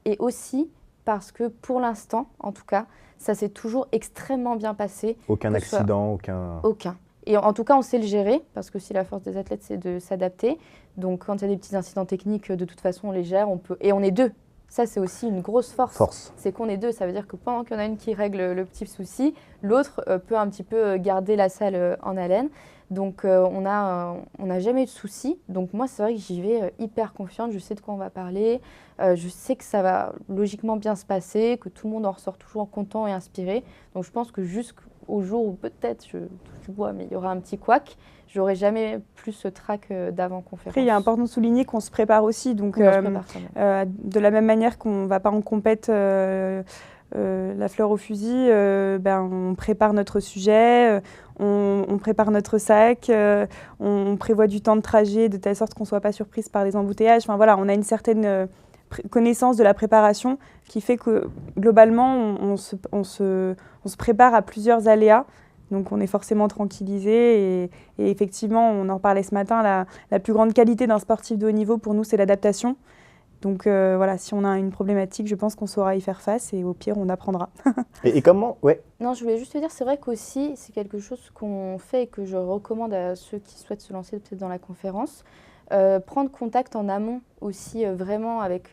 et aussi parce que pour l'instant, en tout cas, ça s'est toujours extrêmement bien passé. Aucun accident, Aucun. Et en tout cas, on sait le gérer, parce que si la force des athlètes, c'est de s'adapter. Donc, quand il y a des petits incidents techniques, de toute façon, on les gère. Et on est 2. Ça, c'est aussi une grosse force. C'est qu'on est 2. Ça veut dire que pendant qu'il y en a une qui règle le petit souci, l'autre peut un petit peu garder la salle en haleine. Donc, on n'a jamais eu de soucis. Donc, moi, c'est vrai que j'y vais hyper confiante. Je sais de quoi on va parler. Je sais que ça va logiquement bien se passer, que tout le monde en ressort toujours content et inspiré. Donc, je pense que jusqu'au jour où peut-être, je touche du bois, mais il y aura un petit couac, j'aurai jamais plus ce trac d'avant-conférence. Après, il est important de souligner qu'on se prépare aussi. Donc, de la même manière qu'on ne va pas en compète la fleur au fusil, on prépare notre sujet, on prépare notre sac, on prévoit du temps de trajet de telle sorte qu'on ne soit pas surprise par les embouteillages. Enfin, voilà, on a une certaine connaissance de la préparation qui fait que globalement, on se prépare à plusieurs aléas. Donc on est forcément tranquillisé et effectivement, on en parlait ce matin, la plus grande qualité d'un sportif de haut niveau pour nous, c'est l'adaptation. Donc voilà, si on a une problématique, je pense qu'on saura y faire face et au pire, on apprendra. Et comment Non, je voulais juste te dire, c'est vrai qu'aussi, c'est quelque chose qu'on fait et que je recommande à ceux qui souhaitent se lancer peut-être dans la conférence. Prendre contact en amont aussi vraiment avec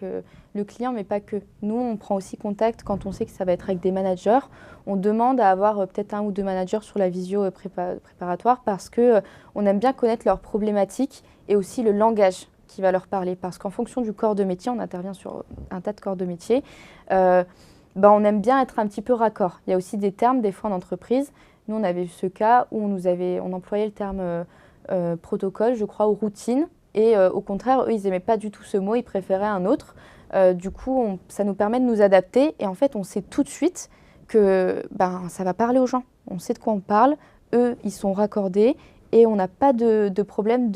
le client, mais pas que. Nous, on prend aussi contact quand on sait que ça va être avec des managers. On demande à avoir peut-être 1 ou 2 managers sur la visio préparatoire parce qu'on aime bien connaître leurs problématiques et aussi le langage qui va leur parler. Parce qu'en fonction du corps de métier, on intervient sur un tas de corps de métier, on aime bien être un petit peu raccord. Il y a aussi des termes, des fois en entreprise. Nous, on avait eu ce cas où on employait le terme protocole, je crois, ou routine. Et au contraire, eux, ils n'aimaient pas du tout ce mot, ils préféraient un autre. Du coup, ça nous permet de nous adapter. Et en fait, on sait tout de suite que ça va parler aux gens. On sait de quoi on parle. Eux, ils sont raccordés. Et on n'a pas de problème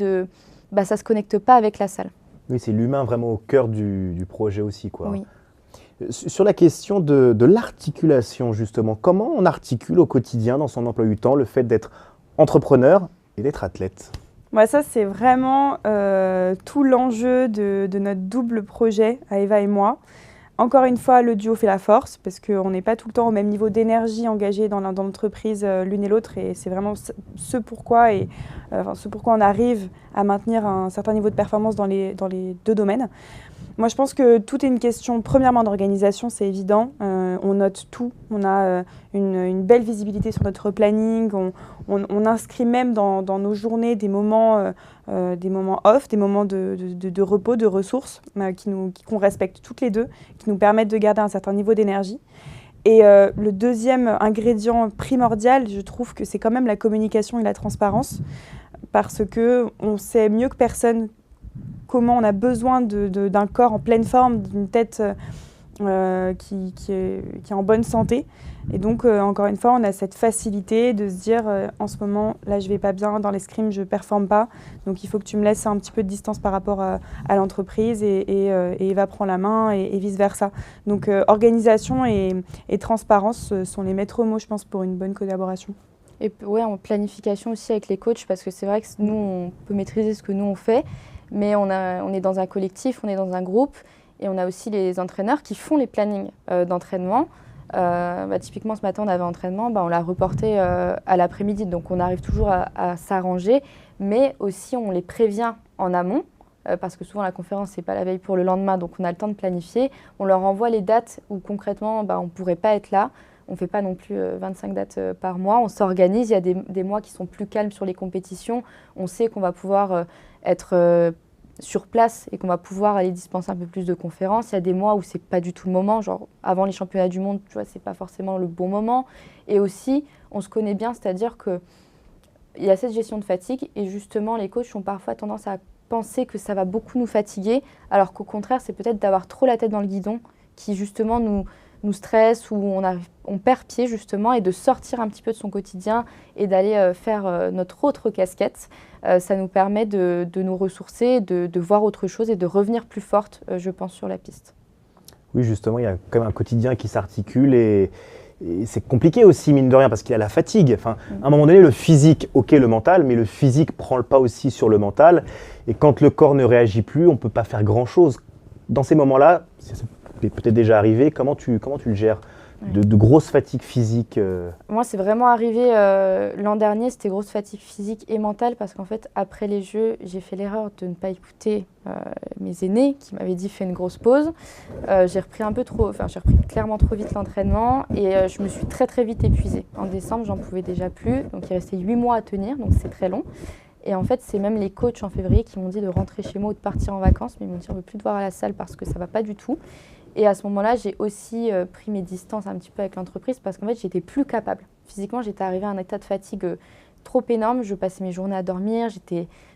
ça ne se connecte pas avec la salle. Oui, c'est l'humain vraiment au cœur du projet aussi, quoi. Oui. Sur la question de l'articulation, justement, comment on articule au quotidien dans son emploi du temps le fait d'être entrepreneur et d'être athlète? Ça, c'est vraiment tout l'enjeu de notre double projet à Eva et moi. Encore une fois, le duo fait la force parce qu'on n'est pas tout le temps au même niveau d'énergie engagé dans l'entreprise l'une et l'autre. Et c'est vraiment ce pourquoi on arrive à maintenir un certain niveau de performance dans les 2 domaines. Moi, je pense que tout est une question, premièrement, d'organisation, c'est évident. On note tout. On a une belle visibilité sur notre planning. On inscrit même dans nos journées des moments off, des moments de repos, de ressources qu'on respecte toutes les deux, qui nous permettent de garder un certain niveau d'énergie. Et le deuxième ingrédient primordial, je trouve que c'est quand même la communication et la transparence, parce qu'on sait mieux que personne comment on a besoin d'un corps en pleine forme, d'une tête qui est en bonne santé. Et donc, encore une fois, on a cette facilité de se dire, en ce moment, là, je vais pas bien, dans l'escrime, je performe pas. Donc, il faut que tu me laisses un petit peu de distance par rapport à l'entreprise et Eva prend la main et vice-versa. Donc, organisation et transparence sont les maîtres mots, je pense, pour une bonne collaboration. Et ouais, en planification aussi avec les coachs, parce que c'est vrai que nous, on peut maîtriser ce que nous, on fait, mais on est dans un collectif, on est dans un groupe, et on a aussi les entraîneurs qui font les plannings d'entraînement. Typiquement, ce matin, on avait entraînement, on l'a reporté à l'après-midi, donc on arrive toujours à s'arranger, mais aussi on les prévient en amont, parce que souvent la conférence, c'est pas la veille pour le lendemain, donc on a le temps de planifier. On leur envoie les dates où concrètement, on ne pourrait pas être là. On ne fait pas non plus 25 dates par mois. On s'organise. Il y a des mois qui sont plus calmes sur les compétitions. On sait qu'on va pouvoir être sur place et qu'on va pouvoir aller dispenser un peu plus de conférences. Il y a des mois où ce n'est pas du tout le moment. Genre avant les championnats du monde, tu vois, ce n'est pas forcément le bon moment. Et aussi, on se connaît bien, c'est-à-dire qu'il y a cette gestion de fatigue. Et justement, les coachs ont parfois tendance à penser que ça va beaucoup nous fatiguer, alors qu'au contraire, c'est peut-être d'avoir trop la tête dans le guidon qui justement nous stresse, où on perd pied justement, et de sortir un petit peu de son quotidien et d'aller faire notre autre casquette. Ça nous permet de nous ressourcer, de voir autre chose et de revenir plus forte, je pense, sur la piste. Oui, justement, il y a quand même un quotidien qui s'articule et c'est compliqué aussi, mine de rien, parce qu'il y a la fatigue. Enfin, à un moment donné, le physique, ok, le mental, mais le physique prend le pas aussi sur le mental. Et quand le corps ne réagit plus, on ne peut pas faire grand-chose. Dans ces moments-là, c'est peut-être déjà arrivé, comment tu le gères ? De grosses fatigues physiques Moi, c'est vraiment arrivé l'an dernier, c'était grosse fatigue physique et mentale, parce qu'en fait, après les Jeux, j'ai fait l'erreur de ne pas écouter mes aînés qui m'avaient dit fais une grosse pause. J'ai repris clairement trop vite l'entraînement et je me suis très très vite épuisée. En décembre, j'en pouvais déjà plus, donc il restait 8 mois à tenir, donc c'est très long. Et en fait, c'est même les coachs en février qui m'ont dit de rentrer chez moi ou de partir en vacances, mais ils m'ont dit on ne veut plus te voir à la salle parce que ça ne va pas du tout. Et à ce moment-là, j'ai aussi pris mes distances un petit peu avec l'entreprise parce qu'en fait, j'étais plus capable. Physiquement, j'étais arrivée à un état de fatigue trop énorme. Je passais mes journées à dormir.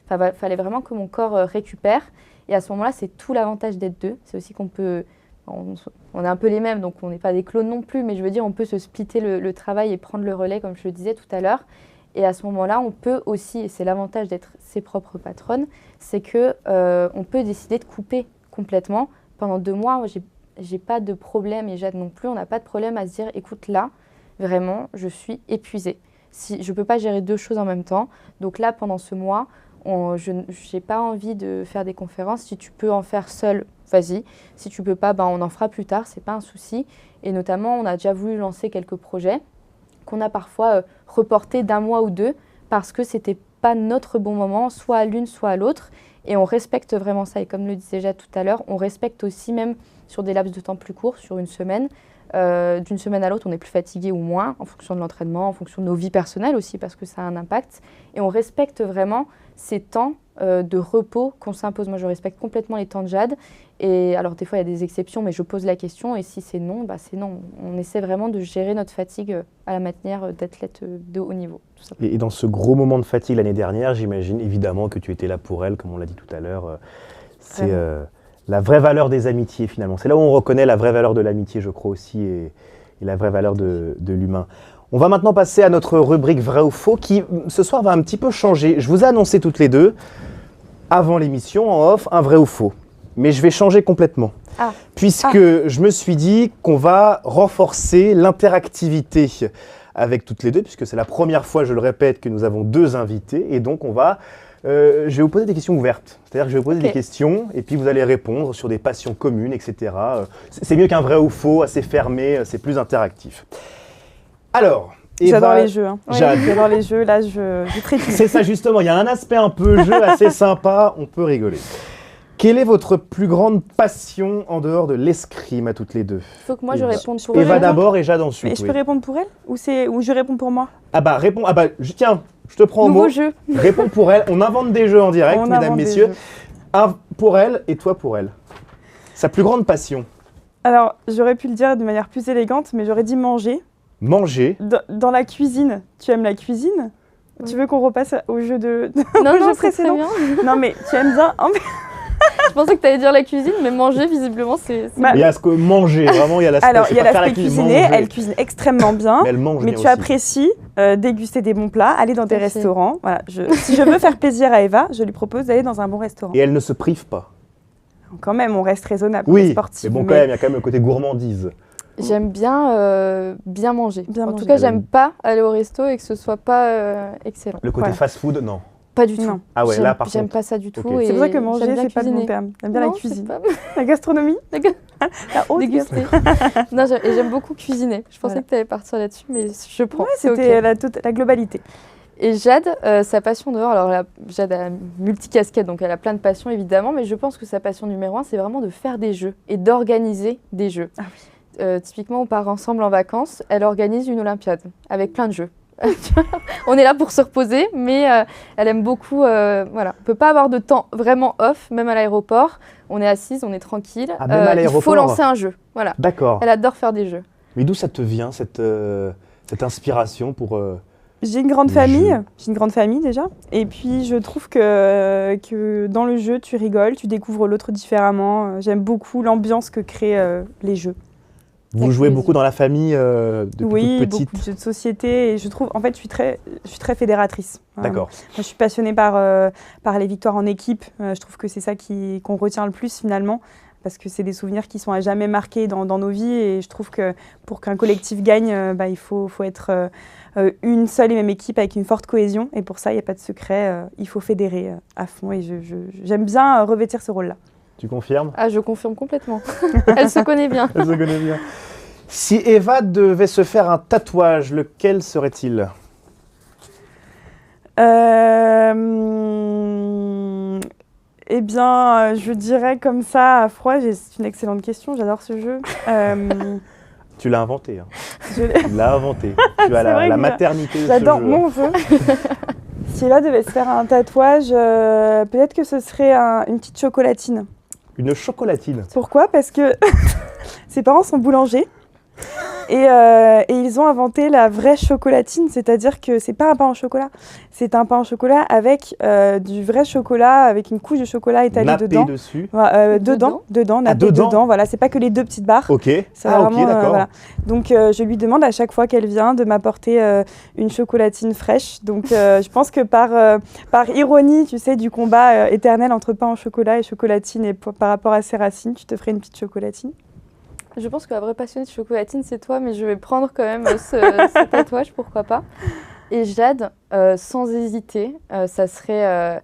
Fallait vraiment que mon corps récupère. Et à ce moment-là, c'est tout l'avantage d'être deux. C'est aussi qu'on peut... On est un peu les mêmes, donc on n'est pas des clones non plus. Mais je veux dire, on peut se splitter le travail et prendre le relais, comme je le disais tout à l'heure. Et à ce moment-là, on peut aussi, et c'est l'avantage d'être ses propres patronnes, c'est qu'on peut décider de couper complètement. Pendant 2 mois, j'ai pas de problème, et Jade non plus, on n'a pas de problème à se dire, écoute, là, vraiment, je suis épuisée. Je ne peux pas gérer 2 choses en même temps. Donc là, pendant ce mois, je n'ai pas envie de faire des conférences. Si tu peux en faire seule, vas-y. Si tu ne peux pas, on en fera plus tard, ce n'est pas un souci. Et notamment, on a déjà voulu lancer quelques projets qu'on a parfois reportés d'1 mois ou 2 parce que ce n'était pas notre bon moment, soit à l'une, soit à l'autre. Et on respecte vraiment ça. Et comme le disait Jade tout à l'heure, on respecte aussi même sur des laps de temps plus courts, sur une semaine. D'une semaine à l'autre, on est plus fatigué ou moins, en fonction de l'entraînement, en fonction de nos vies personnelles aussi, parce que ça a un impact. Et on respecte vraiment ces temps de repos qu'on s'impose. Moi, je respecte complètement les temps de Jade. Et alors, des fois, il y a des exceptions, mais je pose la question. Et si c'est non, c'est non. On essaie vraiment de gérer notre fatigue à la manière d'athlète de haut niveau. Tout simplement. Et dans ce gros moment de fatigue l'année dernière, j'imagine évidemment que tu étais là pour elle, comme on l'a dit tout à l'heure. C'est la vraie valeur des amitiés, finalement. C'est là où on reconnaît la vraie valeur de l'amitié, je crois aussi, et la vraie valeur de l'humain. On va maintenant passer à notre rubrique vrai ou faux, qui ce soir va un petit peu changer. Je vous ai annoncé toutes les deux, avant l'émission, en off, un vrai ou faux. Mais je vais changer complètement. Puisque je me suis dit qu'on va renforcer l'interactivité avec toutes les deux, puisque c'est la première fois, je le répète, que nous avons 2 invités. Et donc, on va... je vais vous poser des questions ouvertes. C'est-à-dire que je vais vous poser des questions et puis vous allez répondre sur des passions communes, etc. C'est mieux qu'un vrai ou faux, assez fermé, c'est plus interactif. Alors, Eva, j'adore les jeux. Hein. Oui, j'adore les jeux, là je trépigne. C'est ça justement, il y a un aspect un peu jeu assez sympa, on peut rigoler. Quelle est votre plus grande passion en dehors de l'escrime à toutes les deux? Il faut que moi je Eva. réponde pour Eva elle. d'abord et Jade ensuite. Mais je oui. peux répondre pour elle ou je réponds pour moi? Ah bah réponds. Ah bah tiens, je te prends au Nouveau mot. jeu. Réponds pour elle. On invente des jeux en direct, On mesdames, invente des messieurs. jeux. Un pour elle et toi pour elle. Sa plus grande passion? Alors, j'aurais pu le dire de manière plus élégante, mais j'aurais dit manger. Manger. Dans la cuisine, tu aimes la cuisine? Tu veux qu'on repasse au jeu de... Non, au non, jeu c'est très précédent? bien. Non, mais tu aimes bien... Je pensais que tu allais dire la cuisine, mais manger, visiblement, c'est Bah, Il y a ce que manger, vraiment, il y a l'aspect. Alors, je il sais y a pas faire la l'aspect cuisine, cuisiner, manger. elle cuisine extrêmement bien. Mais elle mange Mais bien tu aussi. apprécies déguster des bons plats, aller dans des Tout à fait. restaurants. Voilà, si je veux faire plaisir à Eva, je lui propose d'aller dans un bon restaurant. Et elle ne se prive pas. Quand même, on reste raisonnable, on est Oui, sportif. mais bon, quand même, il y a quand même le côté gourmandise. J'aime bien manger. Bien En manger. tout cas, j'aime pas aller au resto et que ce soit pas excellent. Le côté Voilà. fast-food, non. Pas du tout. Non. Ah ouais, là, par J'aime contre. pas ça du tout. Ok. et C'est vrai que j'aime manger, bien c'est pas le bon cuisiner. terme. T'aimes bien Non, la c'est cuisine. pas- La gastronomie, la haute Déguster. Non, et j'aime beaucoup cuisiner. Je pensais Voilà. que tu allais partir là-dessus, mais je prends. Ouais, c'est c'était ok. la globalité. Et Jade, sa passion dehors, alors Jade a multicasquette, donc elle a plein de passions évidemment, mais je pense que sa passion numéro 1, c'est vraiment de faire des jeux et d'organiser des jeux. Ah Typiquement, on part ensemble en vacances, elle organise une Olympiade avec plein de jeux. On est là pour se reposer, mais elle aime beaucoup. Voilà, on peut pas avoir de temps vraiment off, même à l'aéroport. On est assise, on est tranquille. Ah, même à il l'aéroport. faut lancer un jeu. Voilà. D'accord. Elle adore faire des jeux. Mais d'où ça te vient, cette inspiration pour... J'ai une grande Le famille, jeu. j'ai une grande famille déjà, et puis je trouve que dans le jeu, tu rigoles, tu découvres l'autre différemment. J'aime beaucoup l'ambiance que créent les jeux. Vous La jouez cohésion. beaucoup dans la famille depuis Oui, toute beaucoup petite? de jeux de société, et je trouve, en fait, je suis très fédératrice. D'accord. Moi, je suis passionnée par les victoires en équipe. Je trouve que c'est ça qu'on retient le plus finalement, parce que c'est des souvenirs qui sont à jamais marqués dans nos vies, et je trouve que pour qu'un collectif gagne, il faut être une seule et même équipe avec une forte cohésion, et pour ça, il n'y a pas de secret, il faut fédérer à fond, et j'aime bien revêtir ce rôle-là. Tu confirmes? Ah, je confirme complètement. Elle se connaît bien. Elle se connaît bien. Si Eva devait se faire un tatouage, lequel serait-il? Eh bien, je dirais comme ça, à froid, c'est une excellente question, j'adore ce jeu. Tu l'as inventé. Hein. Je- Tu l'as inventé. Tu as C'est vrai la que maternité de ce J'adore jeu. mon jeu. Si Eva devait se faire un tatouage, peut-être que ce serait une petite chocolatine. Une chocolatine. Pourquoi? Parce que ses parents sont boulangers et ils ont inventé la vraie chocolatine, c'est-à-dire que c'est pas un pain au chocolat, c'est un pain au chocolat avec du vrai chocolat, avec une couche de chocolat étalée Nappé dedans. dessus. Voilà, dedans, nappé dedans. dedans. Voilà, c'est pas que les deux petites barres. Ok. Ça Ah va ok, vraiment, d'accord. voilà. Donc je lui demande à chaque fois qu'elle vient de m'apporter une chocolatine fraîche. Donc je pense que par ironie, tu sais, du combat éternel entre pain au chocolat et chocolatine, et par rapport à ses racines, tu te ferais une petite chocolatine. Je pense que la vraie passionnée de chocolatine, c'est toi, mais je vais prendre quand même ce tatouage, pourquoi pas. Et Jade, sans hésiter, ça serait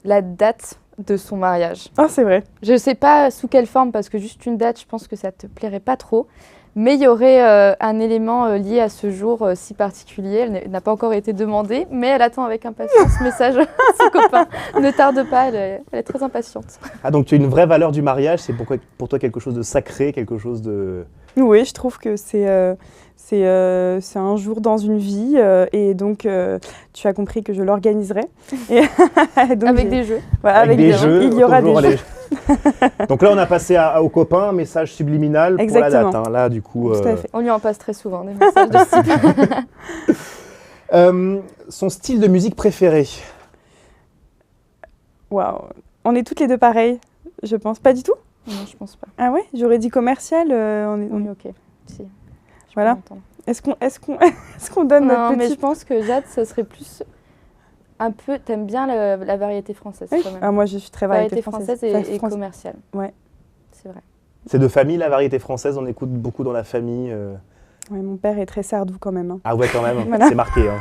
la date de son mariage. Ah, c'est vrai. Je sais pas sous quelle forme, parce que juste une date, je pense que ça te plairait pas trop. Mais il y aurait un élément lié à ce jour si particulier. Elle n'a pas encore été demandée, mais elle attend avec impatience ce message à son copain. Ne tarde pas, elle est très impatiente. Ah donc tu as une vraie valeur du mariage, c'est pour toi quelque chose de sacré, quelque chose de... Oui, je trouve que c'est un jour dans une vie, et donc tu as compris que je l'organiserai. Et donc, Avec des jeux. voilà, Avec des des jeux. il y aura des toujours jeux. Donc là on a passé au copain, message subliminal pour la Exactement. date. Hein. Là du coup... Tout à fait. On lui en passe très souvent, des messages de ce type. Son style de musique préféré? Waouh. On est toutes les deux pareilles, je pense. Pas du tout? Non, je pense pas. Ah ouais? J'aurais dit commercial. Oui, ok. Si. Je peux Voilà. l'entendre. Est-ce qu'on donne Non, notre mais je petit... pense que Jade, ça serait plus un peu... T'aimes bien la variété française, Oui. quand même. Ah, moi, je suis très variété française. et commerciale. Ouais. C'est vrai. C'est de famille la variété française, on écoute beaucoup dans la famille. Ouais, mon père est très sardou quand même. Hein. Ah ouais quand même, Voilà. c'est marqué. Hein.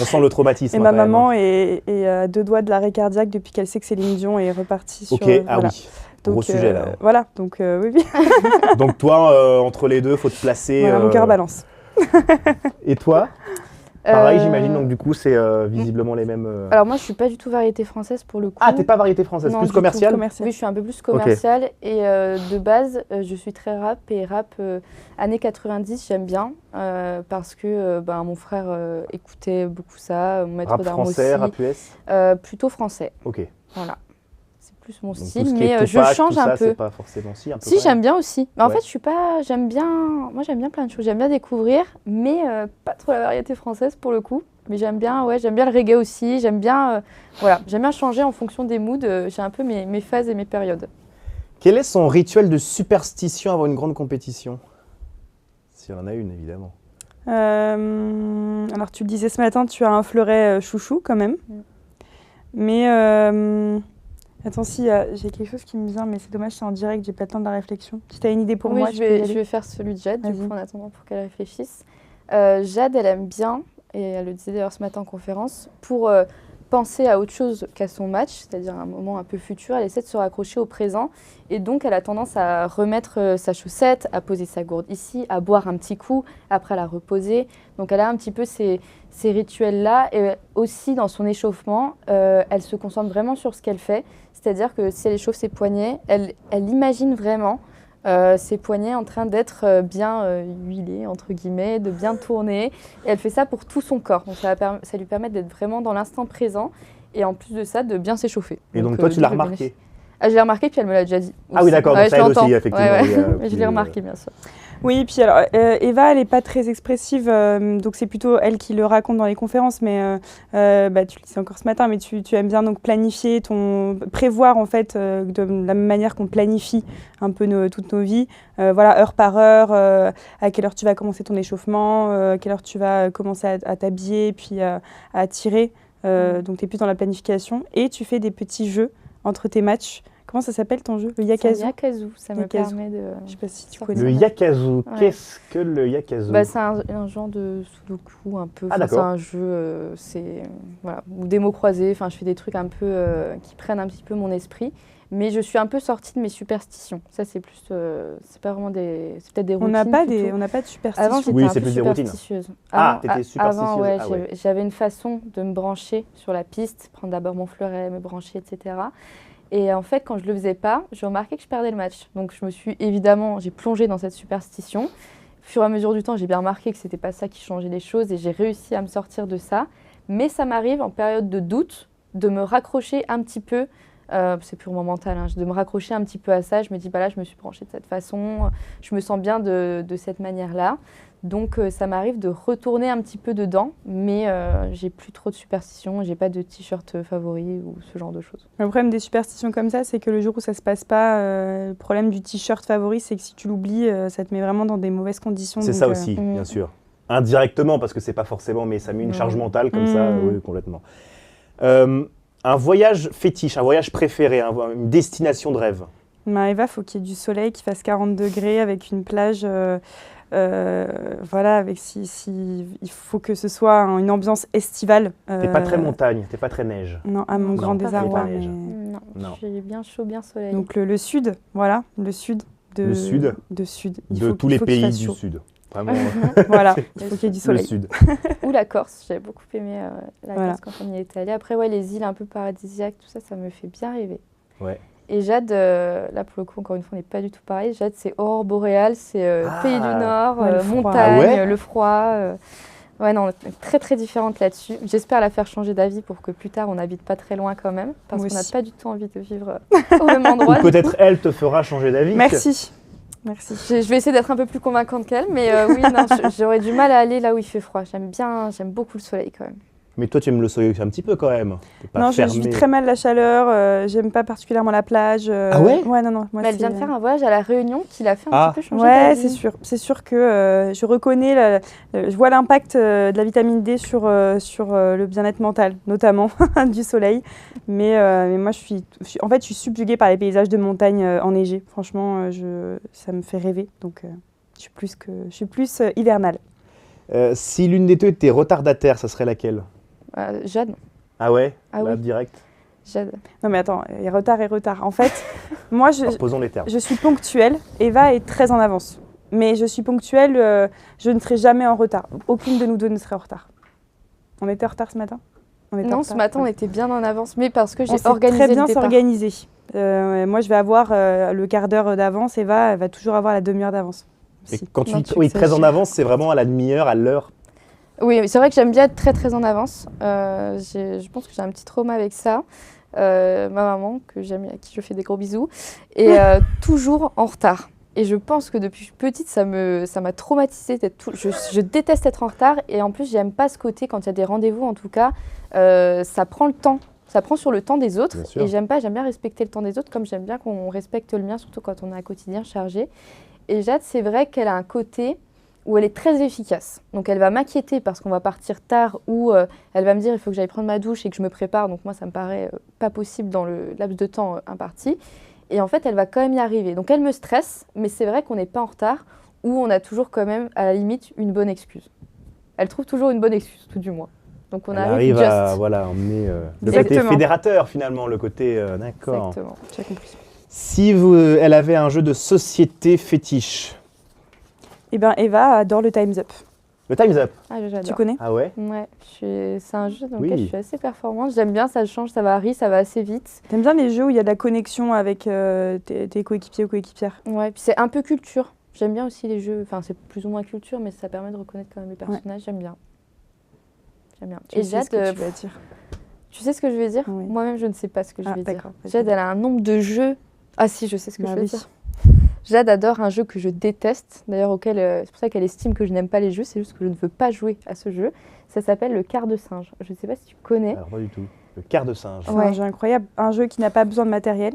On sent le traumatisme. Et hein, ma quand même, maman hein. est à 2 doigts de l'arrêt cardiaque depuis qu'elle sait que Céline Dion est repartie sur... Ok, ah voilà. oui, gros sujet là. Voilà, donc oui, oui. Donc toi, entre les deux, faut te placer. Voilà, mon cœur balance. Et toi? Pareil, j'imagine, donc du coup, c'est visiblement les mêmes... Alors moi, je suis pas du tout variété française pour le coup. Ah, t'es pas variété française, Non, plus du commerciale? Oui, je suis un peu plus commerciale et de base, je suis très rap et rap années 90, j'aime bien parce que mon frère écoutait beaucoup ça, mon maître Rap d'armes aussi. français, rap US? Plutôt français. Ok. Voilà. C'est plus mon Donc, style, tout ce qui est mais je Tupac, change tout ça, un peu. c'est pas forcément si, un peu Si, quand même. j'aime bien aussi. Mais en Ouais. fait, je suis pas. J'aime bien. Moi, j'aime bien plein de choses. J'aime bien découvrir, mais pas trop la variété française pour le coup. Mais j'aime bien le reggae aussi. J'aime bien, j'aime bien changer en fonction des moods. J'ai un peu mes phases et mes périodes. Quel est son rituel de superstition avant une grande compétition? S'il y en a une, évidemment. Alors, tu le disais ce matin, tu as un fleuret chouchou quand même. Mais attends, si j'ai quelque chose qui me vient, mais c'est dommage, c'est en direct, j'ai pas le temps de la réflexion. Si tu as une idée pour moi, je vais faire celui de Jade, du coup, en attendant pour qu'elle réfléchisse. Jade, elle aime bien, et elle le disait d'ailleurs ce matin en conférence, pour penser à autre chose qu'à son match, c'est-à-dire un moment un peu futur, elle essaie de se raccrocher au présent, et donc elle a tendance à remettre sa chaussette, à poser sa gourde ici, à boire un petit coup, après la reposer. Donc elle a un petit peu ces rituels-là, et aussi dans son échauffement, elle se concentre vraiment sur ce qu'elle fait, c'est-à-dire que si elle échauffe ses poignets, elle imagine vraiment ses poignets en train d'être bien huilés, entre guillemets, de bien tourner. Et elle fait ça pour tout son corps. Donc ça lui permet d'être vraiment dans l'instant présent et en plus de ça, de bien s'échauffer. Et donc toi, tu l'as remarqué? Ah, je l'ai remarqué, puis elle me l'a déjà dit. Ah oui, d'accord, donc ça aide aussi, effectivement. Mais je l'ai remarqué, bien sûr. Oui, puis alors, Eva, elle n'est pas très expressive, donc c'est plutôt elle qui le raconte dans les conférences, mais tu le disais encore ce matin, mais tu aimes bien donc planifier, prévoir en fait, de la même manière qu'on planifie un peu toutes nos vies, heure par heure, à quelle heure tu vas commencer ton échauffement, à quelle heure tu vas commencer à t'habiller, puis à tirer, donc tu es plus dans la planification, et tu fais des petits jeux entre tes matchs. Comment ça s'appelle ton jeu? Le Yakazu? Yakazu, ça me permet de... Je sais pas si tu connais. Le Yakazu, qu'est-ce que le Yakazu? C'est un genre de sudoku un peu. Ah, d'accord. C'est un jeu, ou des mots croisés. Enfin, je fais des trucs un peu qui prennent un petit peu mon esprit. Mais je suis un peu sortie de mes superstitions. Ça, c'est plus, c'est pas vraiment c'est peut-être des routines. On n'a pas de superstitions. Avant, j'étais un peu plus superstitieuse. T'étais superstitieuse. Avant, j'avais une façon de me brancher sur la piste, prendre d'abord mon fleuret, me brancher, etc. Et en fait, quand je le faisais pas, je remarquais que je perdais le match. Donc, j'ai plongé dans cette superstition. Au fur et à mesure du temps, j'ai bien remarqué que c'était pas ça qui changeait les choses et j'ai réussi à me sortir de ça. Mais ça m'arrive en période de doute de me raccrocher un petit peu. C'est purement mental, de me raccrocher un petit peu à ça. Je me dis, là, je me suis branchée de cette façon, je me sens bien de cette manière-là. Donc, ça m'arrive de retourner un petit peu dedans, mais j'ai plus trop de superstitions, j'ai pas de t-shirt favori ou ce genre de choses. Le problème des superstitions comme ça, c'est que le jour où ça se passe pas, le problème du t-shirt favori, c'est que si tu l'oublies, ça te met vraiment dans des mauvaises conditions. C'est ça aussi, bien sûr. Indirectement, parce que c'est pas forcément, mais ça met une charge mentale comme ça, oui, complètement. Un voyage fétiche, un voyage préféré, une destination de rêve? Eva, faut qu'il y ait du soleil, qu'il fasse 40 degrés, avec une plage, il faut que ce soit une ambiance estivale. T'es pas très montagne, t'es pas très neige? Non, à mon grand désarroi. Non, je suis bien chaud, bien soleil. Donc le sud, voilà, le sud. Le sud de tous les pays du sud. Vraiment. Voilà, il faut qu'il y ait du soleil. Le sud. Ou la Corse, j'avais beaucoup aimé Corse quand on y était allé. Après, les îles un peu paradisiaques, tout ça, ça me fait bien rêver. Ouais. Et Jade, là pour le coup, encore une fois, on n'est pas du tout pareil. Jade, c'est aurore boréale, c'est pays du Nord, montagne, le froid. Ouais, non, on est très très différentes là-dessus. J'espère la faire changer d'avis pour que plus tard on n'habite pas très loin quand même, parce qu'on n'a pas du tout envie de vivre au même endroit. Ou peut-être elle te fera changer d'avis. Merci. Je vais essayer d'être un peu plus convaincante qu'elle, mais oui, non, j'aurais du mal à aller là où il fait froid. J'aime beaucoup le soleil quand même. Mais toi, tu aimes le soleil un petit peu quand même. Non, je vis très mal la chaleur. J'aime pas particulièrement la plage. Ah ouais? Ouais, non. Mais elle vient de faire un voyage à La Réunion qui l'a fait un petit peu changer d'avis. C'est sûr. C'est sûr que je reconnais, je vois l'impact de la vitamine D sur le bien-être mental, notamment du soleil. Mais moi, je suis subjuguée par les paysages de montagne enneigés. Franchement, ça me fait rêver. Donc, je suis plus hivernale. Si l'une des deux était retardataire, ça serait laquelle? Jade. Ah ouais? Ah oui. Direct? Jade. Non mais attends, et retard. En fait, moi posons les termes. Je suis ponctuelle, Eva est très en avance. Mais je suis ponctuelle, je ne serai jamais en retard. Aucune de nous deux ne serait en retard. On était en retard ce matin? On était en Non, retard. ce matin, on était bien en avance, mais parce que j'ai On sait organisé très bien le départ. s'organiser. Moi, je vais avoir le quart d'heure d'avance. Eva, elle va toujours avoir la demi-heure d'avance. Et Si. quand tu Non, dis tu oui, très en exagères. avance, c'est vraiment à la demi-heure, à l'heure. Oui, c'est vrai que j'aime bien être très très en avance. Je pense que j'ai un petit trauma avec ça. Ma maman, que j'aime, à qui je fais des gros bisous, est toujours en retard. Et je pense que depuis petite, ça m'a traumatisée. Je déteste être en retard. Et en plus, j'aime pas ce côté, quand il y a des rendez-vous en tout cas, ça prend le temps. Ça prend sur le temps des autres. Bien sûr. Et j'aime bien respecter le temps des autres, comme j'aime bien qu'on respecte le mien, surtout quand on a un quotidien chargé. Et Jade, c'est vrai qu'elle a un côté où elle est très efficace. Donc elle va m'inquiéter parce qu'on va partir tard ou elle va me dire il faut que j'aille prendre ma douche et que je me prépare. Donc moi, ça me paraît pas possible dans le laps de temps imparti. Et en fait, elle va quand même y arriver. Donc elle me stresse, mais c'est vrai qu'on n'est pas en retard ou on a toujours quand même, à la limite, une bonne excuse. Elle trouve toujours une bonne excuse, tout du moins. Donc on Elle arrive arrive just. à emmener le côté Exactement. fédérateur finalement, le côté d'accord. Exactement. Tu as compris. Si elle avait un jeu de société fétiche, Eh bien, Eva adore le Time's Up. le Time's Up. Ah, j'adore. Tu connais? Ah ouais? Ouais, c'est un jeu dans Oui. lequel je suis assez performante. J'aime bien, ça change, ça varie, ça va assez vite. T'aimes bien les jeux où il y a de la connexion avec tes coéquipiers ou coéquipières? Ouais, puis c'est un peu culture. J'aime bien aussi les jeux, enfin c'est plus ou moins culture, mais ça permet de reconnaître quand même les personnages, j'aime bien. J'aime bien. Tu Et sais Jade, ce que tu vas dire. tu sais ce que je vais dire? Oui. Moi-même, je ne sais pas ce que je Ah, vais dire. d'accord, vas-y. Jade, elle a un nombre de jeux. Ah si, je sais ce que Bah je vais oui. dire. Jade adore un jeu que je déteste, d'ailleurs auquel c'est pour ça qu'elle estime que je n'aime pas les jeux, c'est juste que je ne veux pas jouer à ce jeu. Ça s'appelle le quart de singe. Je ne sais pas si tu connais. Alors pas du tout. Le quart de singe. C'est Ouais. un jeu incroyable, un jeu qui n'a pas besoin de matériel,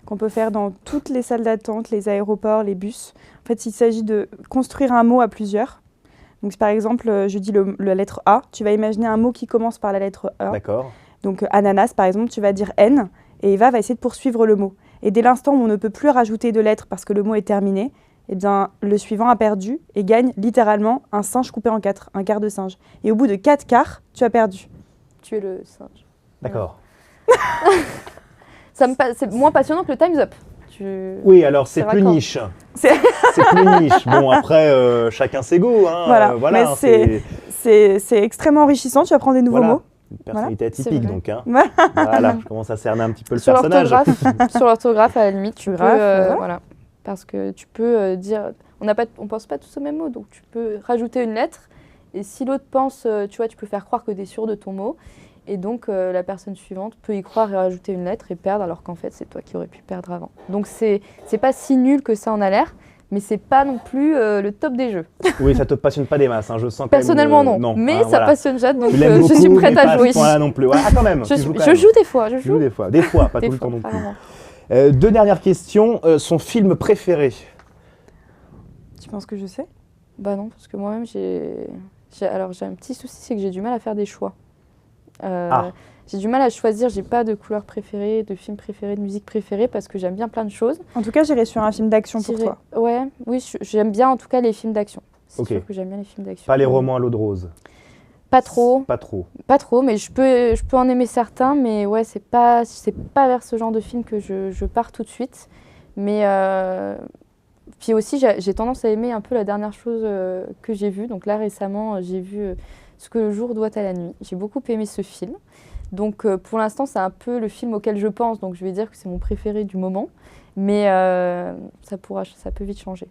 qu'on peut faire dans toutes les salles d'attente, les aéroports, les bus. En fait, il s'agit de construire un mot à plusieurs. Donc, par exemple, je dis la lettre A, tu vas imaginer un mot qui commence par la lettre A. D'accord. Donc, ananas, par exemple, tu vas dire N, et Eva va essayer de poursuivre le mot. Et dès l'instant où on ne peut plus rajouter de lettres parce que le mot est terminé, eh bien, le suivant a perdu et gagne littéralement un singe coupé en 4, un quart de singe. Et au bout de 4 quarts, tu as perdu. Tu es le singe. D'accord. C'est moins passionnant que le Time's Up. Oui, alors c'est C'est plus raccord. niche. C'est- C'est plus niche. Bon, après, chacun ses goûts. Hein. Voilà. Mais hein, c'est extrêmement enrichissant, tu apprends des nouveaux voilà. mots. Une personnalité C'est atypique, vrai. donc. Hein. Voilà. Voilà, je commence à cerner un petit peu le Sur personnage. l'orthographe, à la limite, tu peux, Orthographe, voilà. Parce que tu peux dire, on pense pas tous au même mot, donc tu peux rajouter une lettre. Et si l'autre pense, tu vois, tu peux faire croire que tu es sûr de ton mot. Et donc la personne suivante peut y croire et rajouter une lettre et perdre, alors qu'en fait c'est toi qui aurais pu perdre avant. Donc c'est pas si nul que ça en a l'air, mais c'est pas non plus le top des jeux. Oui, ça te passionne pas des masses. Hein. Je sens quand Personnellement même, non, mais hein, ça voilà. passionne Jade, donc Tu l'aimes je suis beaucoup, prête mais à pas jouer. ce point-là non plus. Ouais, ah, quand même. tu joues quand Je même. joue des fois, je Tu joues joue. des fois. Des fois, pas Des tout le fois, temps non pas plus. vraiment. Deux dernières questions. Son film préféré? Tu penses que je sais? Bah non, parce que moi-même j'ai un petit souci, c'est que j'ai du mal à faire des choix. Ah. J'ai du mal à choisir, j'ai pas de couleur préférée, de film préféré, de musique préférée, parce que j'aime bien plein de choses. En tout cas, j'irai sur un film d'action pour J'irai- toi. Ouais, oui, j'aime bien en tout cas les films d'action. C'est Ok. sûr que j'aime bien les films d'action. Pas les romans à l'eau de rose. Pas trop, Pas trop. mais je peux en aimer certains, mais ouais, c'est pas vers ce genre de film que je pars tout de suite. Mais puis aussi, j'ai tendance à aimer un peu la dernière chose que j'ai vue. Donc là, récemment, j'ai vu Ce que le jour doit à la nuit. J'ai beaucoup aimé ce film. Donc pour l'instant, c'est un peu le film auquel je pense. Donc je vais dire que c'est mon préféré du moment. Mais ça peut vite changer.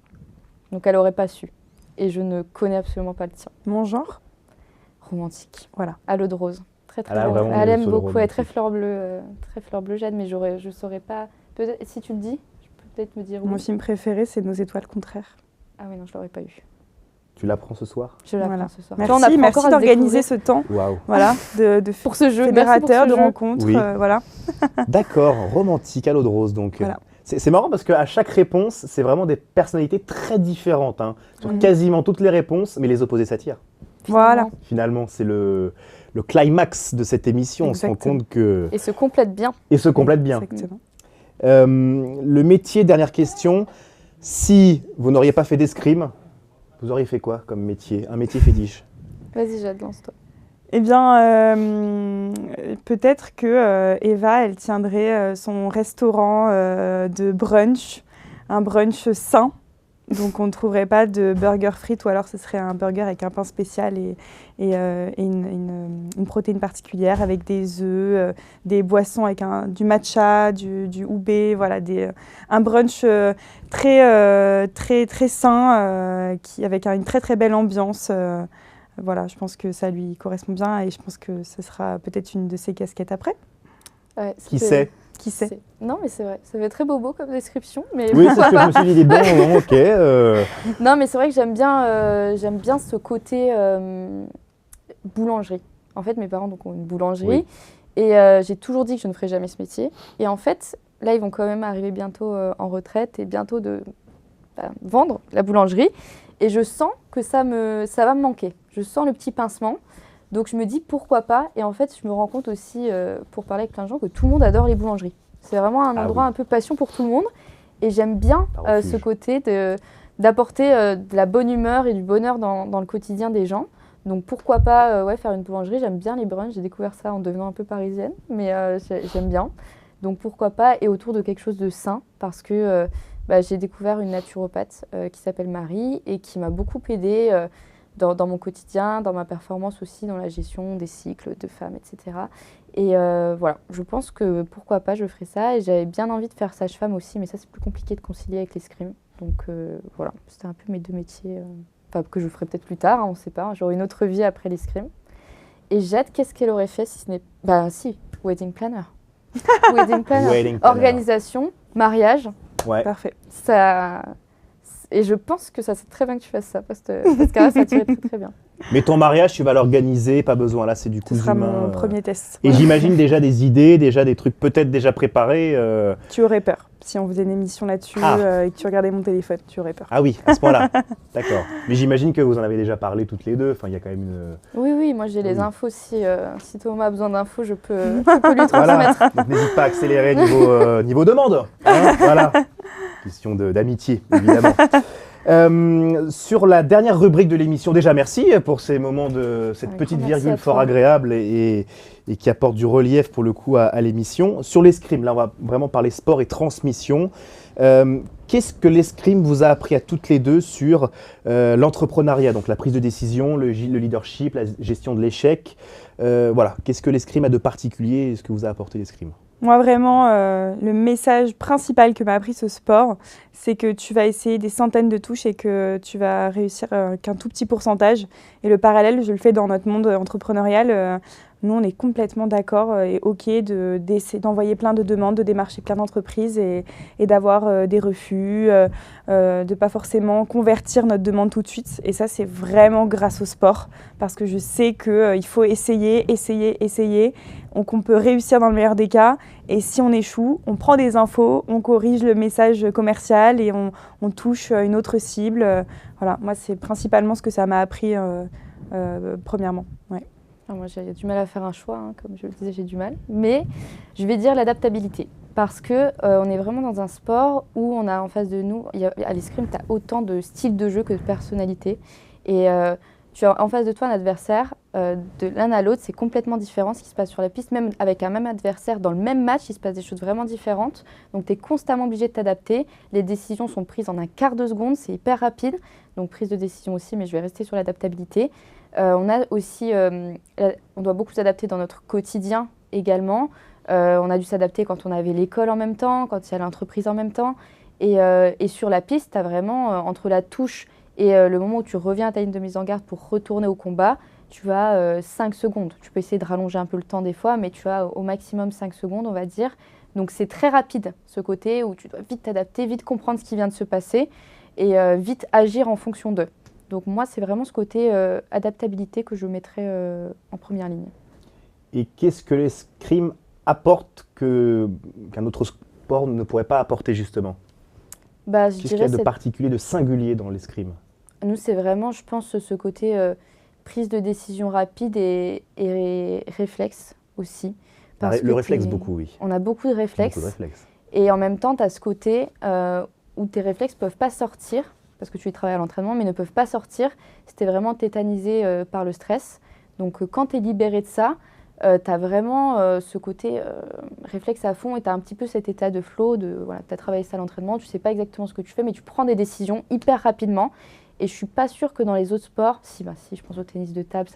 Donc elle n'aurait pas su. Et je ne connais absolument pas le tien. Mon genre? Romantique. Voilà. À l'eau de rose. Très très Elle a beau. vraiment Elle des aime sauts de beaucoup. Elle est romantique. très fleur bleu Jade, mais je saurais pas. Peut-être si tu le dis, je peux peut-être me dire Mon oui. film préféré, c'est Nos étoiles contraires. Ah oui, non, je l'aurais pas eu. Tu l'apprends ce soir? Je l'apprends Voilà. ce soir. Tu vois, on Merci, apprend merci encore à se d'organiser découvrir. ce temps. Waouh. Voilà, de Pour ce jeu. fédérateur, Merci de pour ce jeu. rencontres. Oui. Voilà. D'accord, romantique à l'eau de rose. Donc, Voilà. c'est marrant parce qu'à chaque réponse, c'est vraiment des personnalités très différentes. Hein, sur Mhm. quasiment toutes les réponses, mais les opposés s'attirent. Voilà. Finalement, c'est le climax de cette émission. On se rend Exactement. compte que. Et se complète bien. Et se complète bien. Exactement. Le métier, dernière question. Si vous n'auriez pas fait d'escrime, vous auriez fait quoi comme métier? Un métier fétiche? Vas-y, Jade, lance-toi. Eh bien, peut-être que Eva, elle tiendrait son restaurant de brunch, un brunch sain, Donc on ne trouverait pas de burger frites ou alors ce serait un burger avec un pain spécial et une protéine particulière avec des œufs, des boissons avec du matcha, du oubé, voilà, un brunch très sain avec une très très belle ambiance. Voilà, je pense que ça lui correspond bien et je pense que ce sera peut-être une de ses casquettes après. Ouais, Qui sait? Qui sait? Non, mais c'est vrai, ça fait très bobo comme description. Mais Oui, c'est ce que je me suis dit. Bon, ok. Non, mais c'est vrai que j'aime bien ce côté boulangerie. En fait, mes parents donc, ont une boulangerie et j'ai toujours dit que je ne ferais jamais ce métier. Et en fait, là, ils vont quand même arriver bientôt en retraite et bientôt vendre la boulangerie. Et je sens que ça va me manquer. Je sens le petit pincement. Donc je me dis pourquoi pas. Et en fait, je me rends compte aussi, pour parler avec plein de gens, que tout le monde adore les boulangeries. C'est vraiment un endroit un peu passion pour tout le monde. Et j'aime bien ce côté d'apporter de la bonne humeur et du bonheur dans le quotidien des gens. Donc pourquoi pas faire une boulangerie. J'aime bien les brunchs. J'ai découvert ça en devenant un peu parisienne. Mais j'aime bien. Donc pourquoi pas. Et autour de quelque chose de sain. Parce que j'ai découvert une naturopathe qui s'appelle Marie et qui m'a beaucoup aidée dans mon quotidien, dans ma performance aussi, dans la gestion des cycles de femmes, etc. Et voilà, je pense que pourquoi pas, je ferai ça. Et j'avais bien envie de faire sage-femme aussi, mais ça, c'est plus compliqué de concilier avec l'escrime. Donc voilà, c'était un peu mes deux métiers que je ferai peut-être plus tard, on ne sait pas. J'aurai une autre vie après l'escrime. Et Jade, qu'est-ce qu'elle aurait fait si ce n'est... si, wedding planner. Wedding planner. Organisation, mariage. Ouais. Parfait. Et je pense que ça, c'est très bien que tu fasses ça, parce que ça tirait très très bien. Mais ton mariage, tu vas l'organiser, pas besoin. Là, c'est du coup Ce sera humain. mon premier test. Et j'imagine déjà des idées, déjà des trucs peut-être déjà préparés. Tu aurais peur. Si on faisait une émission là-dessus et que tu regardais mon téléphone, tu aurais peur. Ah oui, à ce point-là. D'accord. Mais j'imagine que vous en avez déjà parlé toutes les deux. Enfin, il y a quand même une... Oui, moi j'ai les infos. Si Thomas a besoin d'infos, je peux lui transmettre. Voilà. Donc n'hésite pas à accélérer niveau demande. Hein, voilà. Question d'amitié, évidemment. Sur la dernière rubrique de l'émission, déjà merci pour ces moments cette petite virgule fort agréable et qui apporte du relief pour le coup à l'émission. Sur l'escrime, là on va vraiment parler sport et transmission. Qu'est-ce que l'escrime vous a appris à toutes les deux sur l'entrepreneuriat, donc la prise de décision, le leadership, la gestion de l'échec. Voilà, qu'est-ce que l'escrime a de particulier et ce que vous a apporté l'escrime? Moi, vraiment, le message principal que m'a appris ce sport, c'est que tu vas essayer des centaines de touches et que tu vas réussir qu'un tout petit pourcentage. Et le parallèle, je le fais dans notre monde entrepreneurial. Nous, on est complètement d'accord et OK d'envoyer plein de demandes, de démarcher plein d'entreprises et d'avoir des refus, de ne pas forcément convertir notre demande tout de suite. Et ça, c'est vraiment grâce au sport parce que je sais qu'il faut essayer. Qu'on peut réussir dans le meilleur des cas. Et si on échoue, on prend des infos, on corrige le message commercial et on touche une autre cible. Voilà, moi, c'est principalement ce que ça m'a appris premièrement. Ouais. Moi, j'ai du mal à faire un choix, comme je le disais, j'ai du mal. Mais je vais dire l'adaptabilité. Parce qu'on est vraiment dans un sport où on a en face de nous, à l'escrime, tu as autant de styles de jeu que de personnalités. Et tu as en face de toi un adversaire, de l'un à l'autre, c'est complètement différent ce qui se passe sur la piste. Même avec un même adversaire, dans le même match, il se passe des choses vraiment différentes. Donc tu es constamment obligé de t'adapter. Les décisions sont prises en un quart de seconde, c'est hyper rapide. Donc prise de décision aussi, mais je vais rester sur l'adaptabilité. On a aussi, on doit beaucoup s'adapter dans notre quotidien également. On a dû s'adapter quand on avait l'école en même temps, quand il y a l'entreprise en même temps. Et sur la piste, tu as vraiment, entre la touche et le moment où tu reviens à ta ligne de mise en garde pour retourner au combat, tu as 5 secondes. Tu peux essayer de rallonger un peu le temps des fois, mais tu as au maximum 5 secondes, on va dire. Donc c'est très rapide, ce côté où tu dois vite t'adapter, vite comprendre ce qui vient de se passer et vite agir en fonction d'eux. Donc moi, c'est vraiment ce côté adaptabilité que je mettrais en première ligne. Et qu'est-ce que l'escrime apporte qu'un autre sport ne pourrait pas apporter justement? Qu'est-ce qu'il y a de particulier, de singulier dans l'escrime? Nous, c'est vraiment, je pense, ce côté prise de décision rapide et réflexe aussi. Le réflexe, beaucoup, oui. On a beaucoup de réflexes. Et en même temps, tu as ce côté où tes réflexes ne peuvent pas sortir, parce que tu y travailles à l'entraînement, mais ne peuvent pas sortir si tu es vraiment tétanisé par le stress. Donc, quand tu es libéré de ça, tu as vraiment ce côté réflexe à fond et tu as un petit peu cet état de flow, voilà, tu as travaillé ça à l'entraînement, tu sais pas exactement ce que tu fais, mais tu prends des décisions hyper rapidement. Et je suis pas sûre que dans les autres sports, si je pense au tennis de table,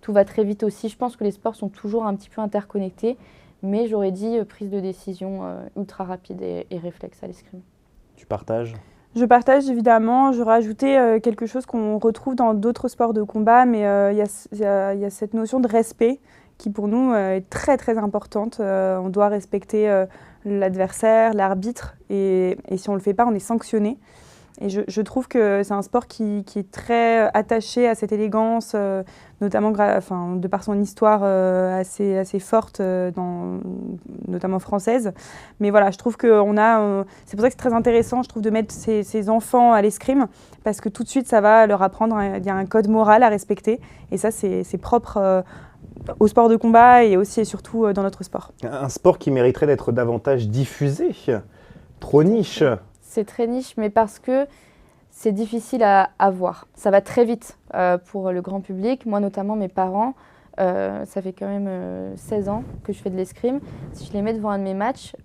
tout va très vite aussi. Je pense que les sports sont toujours un petit peu interconnectés, mais j'aurais dit prise de décision ultra rapide et réflexe à l'escrime. Tu partages ? Je partage évidemment. Je rajoutais quelque chose qu'on retrouve dans d'autres sports de combat, mais il y a cette notion de respect qui pour nous est très très importante. On doit respecter l'adversaire, l'arbitre, et si on ne le fait pas, on est sanctionné. Et je trouve que c'est un sport qui est très attaché à cette élégance, notamment de par son histoire assez forte, notamment française. Mais voilà, je trouve qu'on a... c'est pour ça que c'est très intéressant, je trouve, de mettre ces enfants à l'escrime, parce que tout de suite, ça va leur apprendre, il y a un code moral à respecter. Et ça, c'est propre au sport de combat et aussi et surtout dans notre sport. Un sport qui mériterait d'être davantage diffusé, trop niche. C'est très niche, mais parce que c'est difficile à voir. Ça va très vite pour le grand public. Moi, notamment, mes parents, ça fait quand même 16 ans que je fais de l'escrime. Si je les mets devant un de mes matchs,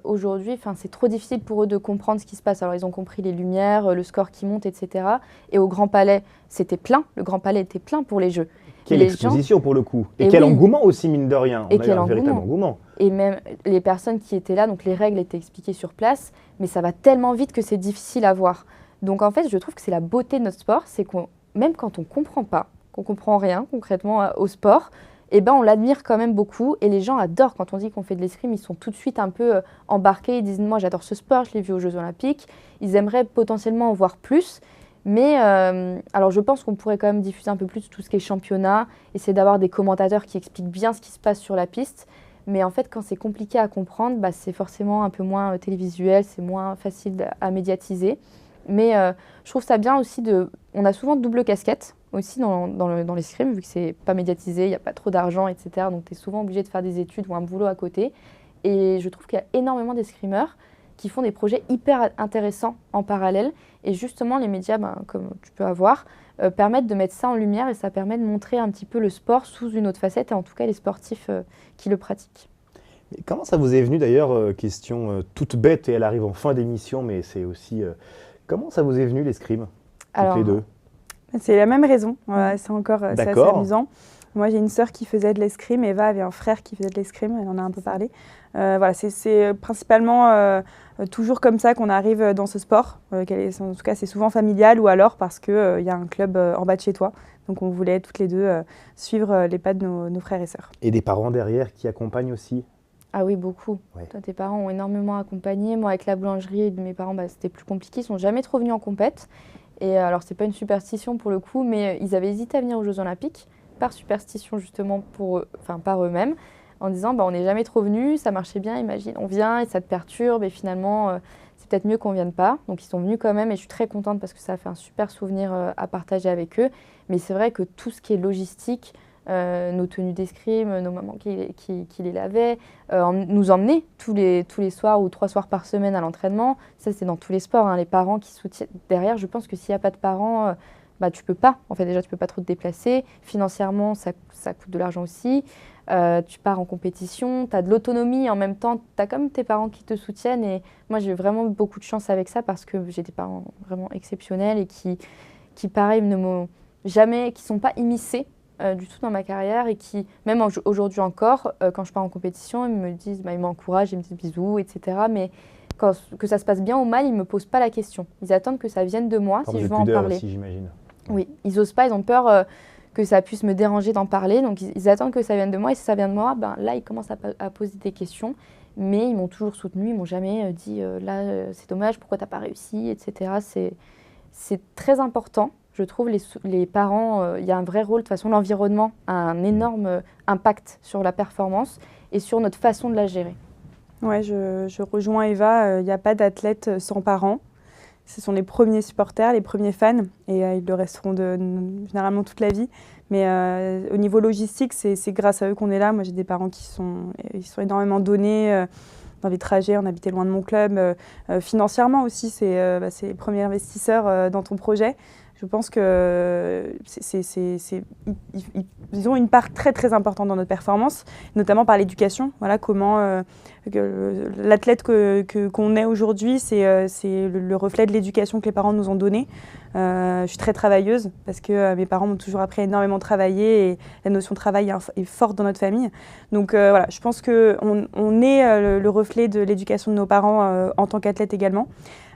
aujourd'hui, c'est trop difficile pour eux de comprendre ce qui se passe. Alors, ils ont compris les lumières, le score qui monte, etc. Et au Grand Palais, c'était plein. Le Grand Palais était plein pour les Jeux. Quelle exposition pour le coup. Et quel engouement aussi, mine de rien. On a eu un véritable engouement. Et même les personnes qui étaient là, donc les règles étaient expliquées sur place, mais ça va tellement vite que c'est difficile à voir. Donc en fait, je trouve que c'est la beauté de notre sport, c'est qu'on, même quand on ne comprend pas, qu'on ne comprend rien concrètement au sport, on l'admire quand même beaucoup. Et les gens adorent quand on dit qu'on fait de l'escrime, ils sont tout de suite un peu embarqués, ils disent « moi j'adore ce sport, je l'ai vu aux Jeux Olympiques ». Ils aimeraient potentiellement en voir plus. Mais alors je pense qu'on pourrait quand même diffuser un peu plus tout ce qui est championnat, essayer d'avoir des commentateurs qui expliquent bien ce qui se passe sur la piste. Mais en fait, quand c'est compliqué à comprendre, c'est forcément un peu moins télévisuel, c'est moins facile à médiatiser. Mais je trouve ça bien aussi on a souvent de double casquette aussi dans l'escrime, vu que c'est pas médiatisé, il n'y a pas trop d'argent, etc. Donc tu es souvent obligé de faire des études ou un boulot à côté. Et je trouve qu'il y a énormément d'escrimeurs qui font des projets hyper intéressants en parallèle. Et justement, les médias, comme tu peux avoir, permettent de mettre ça en lumière et ça permet de montrer un petit peu le sport sous une autre facette, et en tout cas les sportifs qui le pratiquent. Et comment ça vous est venu d'ailleurs, question toute bête et elle arrive en fin d'émission, mais c'est aussi... comment ça vous est venu l'escrime, toutes les deux? C'est la même raison, c'est assez amusant. Moi, j'ai une sœur qui faisait de l'escrime, Eva avait un frère qui faisait de l'escrime, elle en a un peu parlé. Voilà, c'est principalement toujours comme ça qu'on arrive dans ce sport. En tout cas, c'est souvent familial ou alors parce qu'il y a un club en bas de chez toi. Donc, on voulait toutes les deux suivre les pas de nos frères et sœurs. Et des parents derrière qui accompagnent aussi? Ah oui, beaucoup. Ouais. Toi, tes parents ont énormément accompagné. Moi, avec la boulangerie de mes parents, c'était plus compliqué. Ils ne sont jamais trop venus en compète. Et alors, c'est pas une superstition pour le coup, mais ils avaient hésité à venir aux Jeux Olympiques, par superstition justement par eux-mêmes, en disant on n'est jamais trop venus, ça marchait bien, imagine, on vient et ça te perturbe et finalement c'est peut-être mieux qu'on ne vienne pas. Donc ils sont venus quand même et je suis très contente parce que ça a fait un super souvenir à partager avec eux. Mais c'est vrai que tout ce qui est logistique, nos tenues d'escrime, nos mamans qui les lavaient, nous emmenaient tous les soirs ou 3 soirs par semaine à l'entraînement. Ça c'est dans tous les sports, les parents qui soutiennent derrière. Je pense que s'il n'y a pas de parents... tu peux pas. En fait, déjà, tu peux pas trop te déplacer. Financièrement, ça coûte de l'argent aussi. Tu pars en compétition, tu as de l'autonomie. En même temps, tu as comme tes parents qui te soutiennent. Et moi, j'ai vraiment beaucoup de chance avec ça parce que j'ai des parents vraiment exceptionnels et qui pareil, qui sont pas immiscés du tout dans ma carrière et qui, même aujourd'hui encore, quand je pars en compétition, ils me disent, ils m'encouragent, ils me disent bisous, etc. Mais que ça se passe bien ou mal, ils ne me posent pas la question. Ils attendent que ça vienne de moi si je veux en parler. Aussi, j'imagine. Oui, ils n'osent pas, ils ont peur que ça puisse me déranger d'en parler. Donc ils attendent que ça vienne de moi et si ça vient de moi, là ils commencent à poser des questions. Mais ils m'ont toujours soutenue, ils ne m'ont jamais dit là c'est dommage, pourquoi tu n'as pas réussi, etc. C'est très important, je trouve, les parents, il y a un vrai rôle. De toute façon, l'environnement a un énorme impact sur la performance et sur notre façon de la gérer. Ouais, je rejoins Eva, il n'y a pas d'athlète sans parents. Ce sont les premiers supporters, les premiers fans, et ils le resteront généralement toute la vie. Mais au niveau logistique, c'est grâce à eux qu'on est là. Moi, j'ai des parents qui sont énormément donnés dans les trajets. On habitait loin de mon club. Financièrement aussi, c'est les premiers investisseurs dans ton projet. Je pense que ils ont une part très très importante dans notre performance, notamment par l'éducation. Voilà comment l'athlète qu'on est aujourd'hui, c'est le reflet de l'éducation que les parents nous ont donnée. Je suis très travailleuse parce que mes parents m'ont toujours appris à énormément travailler et la notion de travail est forte dans notre famille. Donc voilà, je pense qu'on est le reflet de l'éducation de nos parents en tant qu'athlète également.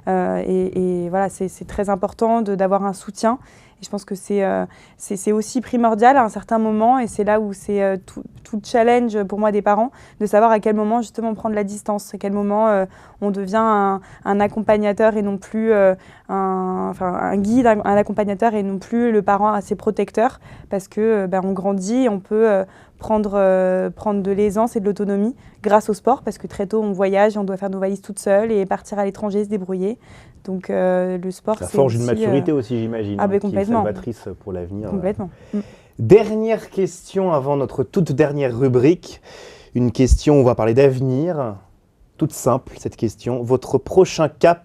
Et voilà, c'est très important d'avoir un soutien. Et je pense que c'est aussi primordial à un certain moment, et c'est là où c'est tout le challenge pour moi des parents, de savoir à quel moment justement prendre la distance, à quel moment on devient un accompagnateur et non plus un guide, un accompagnateur et non plus le parent assez protecteur, parce que on grandit, on peut prendre de l'aisance et de l'autonomie grâce au sport, parce que très tôt on voyage, on doit faire nos valises toutes seules et partir à l'étranger, se débrouiller. Donc le sport, ça c'est forge aussi, une maturité aussi, j'imagine, qui est salvatrice pour l'avenir. Complètement. Dernière question avant notre toute dernière rubrique. Une question, on va parler d'avenir. Toute simple cette question. Votre prochain cap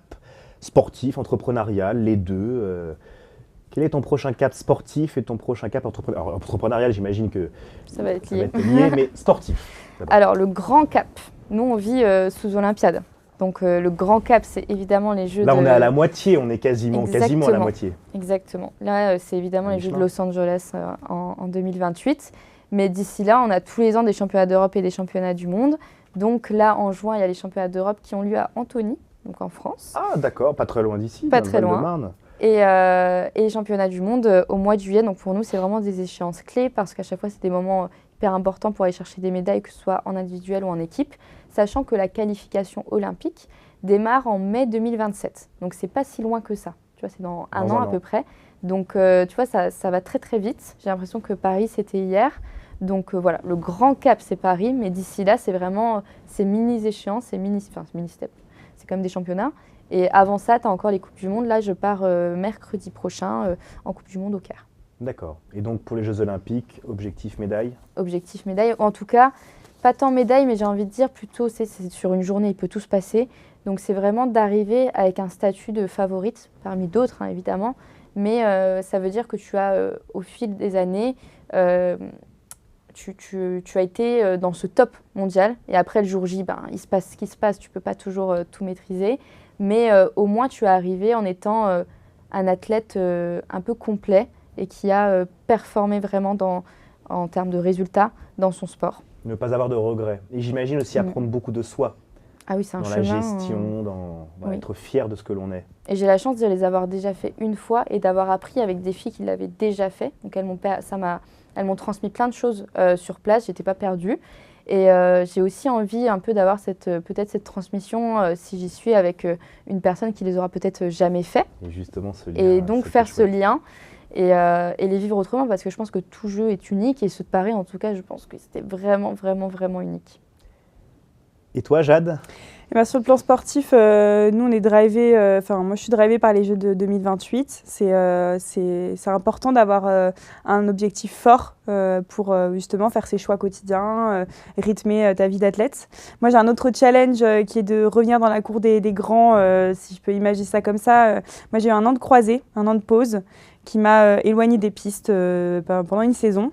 sportif, entrepreneurial, les deux. Quel est ton prochain cap sportif et ton prochain cap entrepreneurial? Alors, entrepreneurial, j'imagine que ça va être lié, mais sportif. Alors le grand cap, nous on vit sous Olympiade. Donc le grand cap, c'est évidemment les Jeux Là, on est à la moitié, on est quasiment à la moitié. Exactement. Là, c'est évidemment les Jeux de Los Angeles en 2028. Mais d'ici là, on a tous les ans des championnats d'Europe et des championnats du monde. Donc là, en juin, il y a les championnats d'Europe qui ont lieu à Antony, donc en France. Ah d'accord, pas très loin d'ici. Pas très loin. Et les championnats du monde au mois de juillet. Donc pour nous, c'est vraiment des échéances clés parce qu'à chaque fois, c'est des moments hyper importants pour aller chercher des médailles, que ce soit en individuel ou en équipe, sachant que la qualification olympique démarre en mai 2027. Donc c'est pas si loin que ça. Tu vois, c'est dans un an à peu près. Donc tu vois, ça va très très vite. J'ai l'impression que Paris, c'était hier. Donc voilà, le grand cap, c'est Paris. Mais d'ici là, c'est vraiment ces mini-échéances, ces mini-steps. C'est comme des championnats. Et avant ça, tu as encore les Coupes du Monde. Là, je pars mercredi prochain en Coupe du Monde au Caire. D'accord. Et donc pour les Jeux Olympiques, objectif médaille? Objectif médaille. En tout cas, pas tant médaille, mais j'ai envie de dire plutôt, c'est sur une journée, il peut tout se passer. Donc c'est vraiment d'arriver avec un statut de favorite, parmi d'autres hein, évidemment. Mais ça veut dire que tu as, au fil des années, tu as été dans ce top mondial. Et après le jour J, il se passe ce qui se passe, tu ne peux pas toujours tout maîtriser. Mais au moins, tu es arrivé en étant un athlète un peu complet et qui a performé vraiment en termes de résultats dans son sport. Ne pas avoir de regrets. Et j'imagine aussi apprendre beaucoup de soi. Ah oui, c'est un dans chemin. Dans la gestion, dans être fier de ce que l'on est. Et j'ai la chance de les avoir déjà fait une fois et d'avoir appris avec des filles qui l'avaient déjà fait. Donc elles m'ont transmis plein de choses sur place, j'étais pas perdue. Et j'ai aussi envie un peu d'avoir peut-être cette transmission si j'y suis avec une personne qui les aura peut-être jamais fait. Et justement ce lien. Et donc faire ce lien et les vivre autrement parce que je pense que tout jeu est unique et ceux de Paris en tout cas je pense que c'était vraiment vraiment vraiment unique. Et toi Jade? Sur le plan sportif, nous on est drivés, moi je suis drivée par les Jeux de 2028. C'est important d'avoir un objectif fort pour justement faire ses choix quotidiens, rythmer ta vie d'athlète. Moi j'ai un autre challenge qui est de revenir dans la cour des grands, si je peux imaginer ça comme ça. Moi j'ai eu un an de croisée, un an de pause qui m'a éloignée des pistes pendant une saison.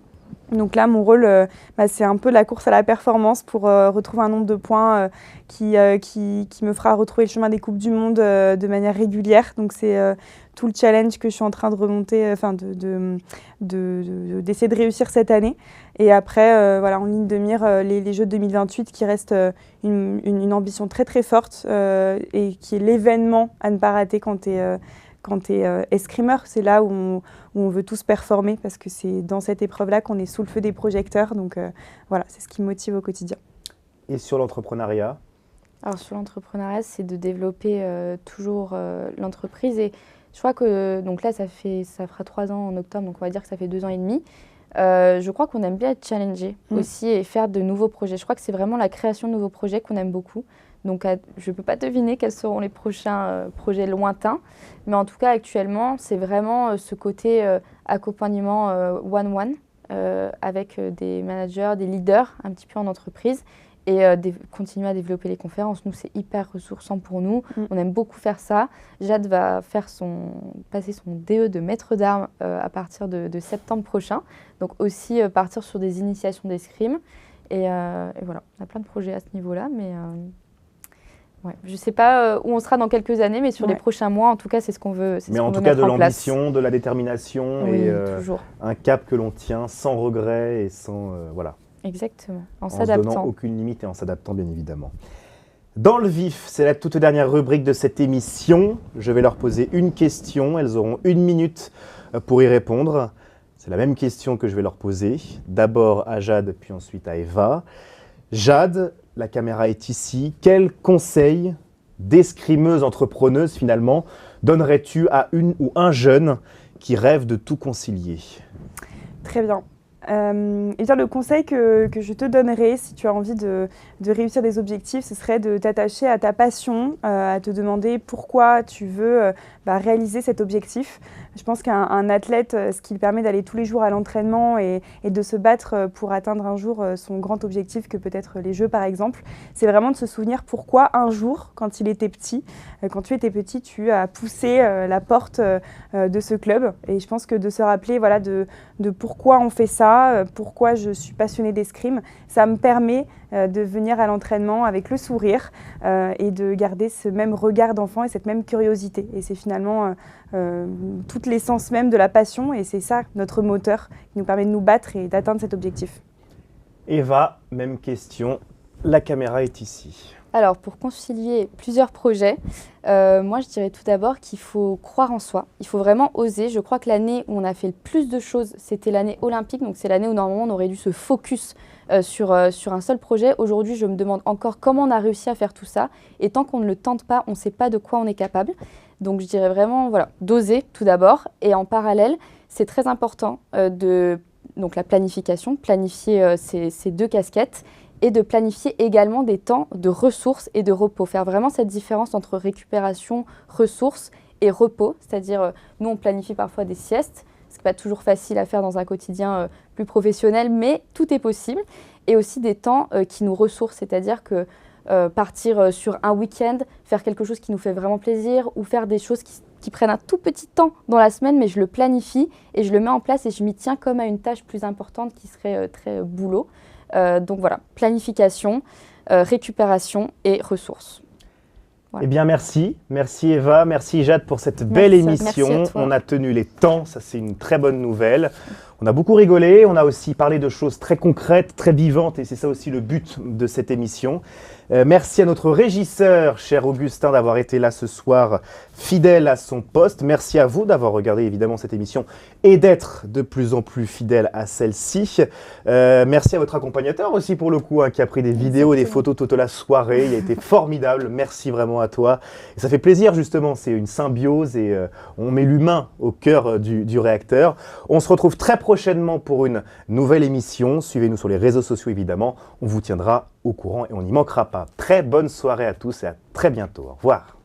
Donc là, mon rôle, c'est un peu la course à la performance pour retrouver un nombre de points qui me fera retrouver le chemin des Coupes du Monde de manière régulière. Donc c'est tout le challenge que je suis en train de remonter, d'essayer de réussir cette année. Et après, en ligne de mire, les Jeux de 2028 qui restent une ambition très très forte et qui est l'événement à ne pas rater quand tu es escrimeur. C'est là où on veut tous performer parce que c'est dans cette épreuve-là qu'on est sous le feu des projecteurs. Donc c'est ce qui me motive au quotidien. Et sur l'entrepreneuriat? Alors sur l'entrepreneuriat, c'est de développer toujours l'entreprise. Et je crois que donc là, ça fera 3 ans en octobre, donc on va dire que ça fait 2 ans et demi. Je crois qu'on aime bien être challengé aussi et faire de nouveaux projets. Je crois que c'est vraiment la création de nouveaux projets qu'on aime beaucoup. Donc je ne peux pas deviner quels seront les prochains projets lointains. Mais en tout cas, actuellement, c'est vraiment ce côté accompagnement one-one avec des managers, des leaders un petit peu en entreprise et continuer à développer les conférences. Nous, c'est hyper ressourçant pour nous. On aime beaucoup faire ça. Jade va passer son DE de maître d'armes à partir de septembre prochain. Donc aussi partir sur des initiations d'escrime. Et voilà, on a plein de projets à ce niveau-là. Mais ouais, je ne sais pas où on sera dans quelques années, mais sur les prochains mois, en tout cas, c'est ce qu'on veut mettre en place. Mais en tout cas, de l'ambition, de la détermination et toujours. Un cap que l'on tient sans regret et sans... voilà. Exactement, en s'adaptant. En se donnant aucune limite et en s'adaptant, bien évidemment. Dans le vif, c'est la toute dernière rubrique de cette émission. Je vais leur poser une question. Elles auront 1 minute pour y répondre. C'est la même question que je vais leur poser. D'abord à Jade, puis ensuite à Eva. Jade, la caméra est ici. Quel conseil d'escrimeuse entrepreneuse, finalement, donnerais-tu à une ou un jeune qui rêve de tout concilier ? Très bien. Et bien, le conseil que je te donnerais, si tu as envie de réussir des objectifs, ce serait de t'attacher à ta passion, à te demander pourquoi tu veux réaliser cet objectif. Je pense qu'un athlète, ce qui lui permet d'aller tous les jours à l'entraînement et de se battre pour atteindre un jour son grand objectif, que peut-être les Jeux par exemple, c'est vraiment de se souvenir pourquoi un jour, quand il était petit, quand tu étais petit, tu as poussé la porte de ce club. Et je pense que de se rappeler voilà, de pourquoi on fait ça, pourquoi je suis passionnée d'escrime, ça me permet de venir à l'entraînement avec le sourire et de garder ce même regard d'enfant et cette même curiosité. Et c'est finalement toute l'essence même de la passion et c'est ça notre moteur qui nous permet de nous battre et d'atteindre cet objectif. Eva, même question, la caméra est ici. Alors, pour concilier plusieurs projets, moi je dirais tout d'abord qu'il faut croire en soi, il faut vraiment oser. Je crois que l'année où on a fait le plus de choses, c'était l'année olympique, donc c'est l'année où normalement on aurait dû se focus sur un seul projet. Aujourd'hui, je me demande encore comment on a réussi à faire tout ça, et tant qu'on ne le tente pas, on ne sait pas de quoi on est capable. Donc je dirais vraiment d'oser tout d'abord, et en parallèle, c'est très important donc la planification, planifier ces 2 casquettes, et de planifier également des temps de ressources et de repos. Faire vraiment cette différence entre récupération, ressources et repos. C'est-à-dire, nous, on planifie parfois des siestes, ce qui n'est pas toujours facile à faire dans un quotidien plus professionnel, mais tout est possible. Et aussi des temps qui nous ressourcent, c'est-à-dire que partir sur un week-end, faire quelque chose qui nous fait vraiment plaisir ou faire des choses qui prennent un tout petit temps dans la semaine, mais je le planifie et je le mets en place et je m'y tiens comme à une tâche plus importante qui serait très boulot. Donc voilà, planification, récupération et ressources. Voilà. Eh bien merci Eva, merci Jade pour cette belle émission. On a tenu les temps, ça c'est une très bonne nouvelle. On a beaucoup rigolé, on a aussi parlé de choses très concrètes, très vivantes et c'est ça aussi le but de cette émission. Merci à notre régisseur, cher Augustin, d'avoir été là ce soir, fidèle à son poste. Merci à vous d'avoir regardé évidemment cette émission et d'être de plus en plus fidèle à celle-ci. Merci à votre accompagnateur aussi pour le coup, qui a pris des vidéos et des photos toute la soirée. Il a été formidable, merci vraiment à toi. Et ça fait plaisir justement, c'est une symbiose et on met l'humain au cœur du réacteur. On se retrouve très prochainement pour une nouvelle émission. Suivez-nous sur les réseaux sociaux évidemment, on vous tiendra au courant et on n'y manquera pas. Très bonne soirée à tous et à très bientôt. Au revoir.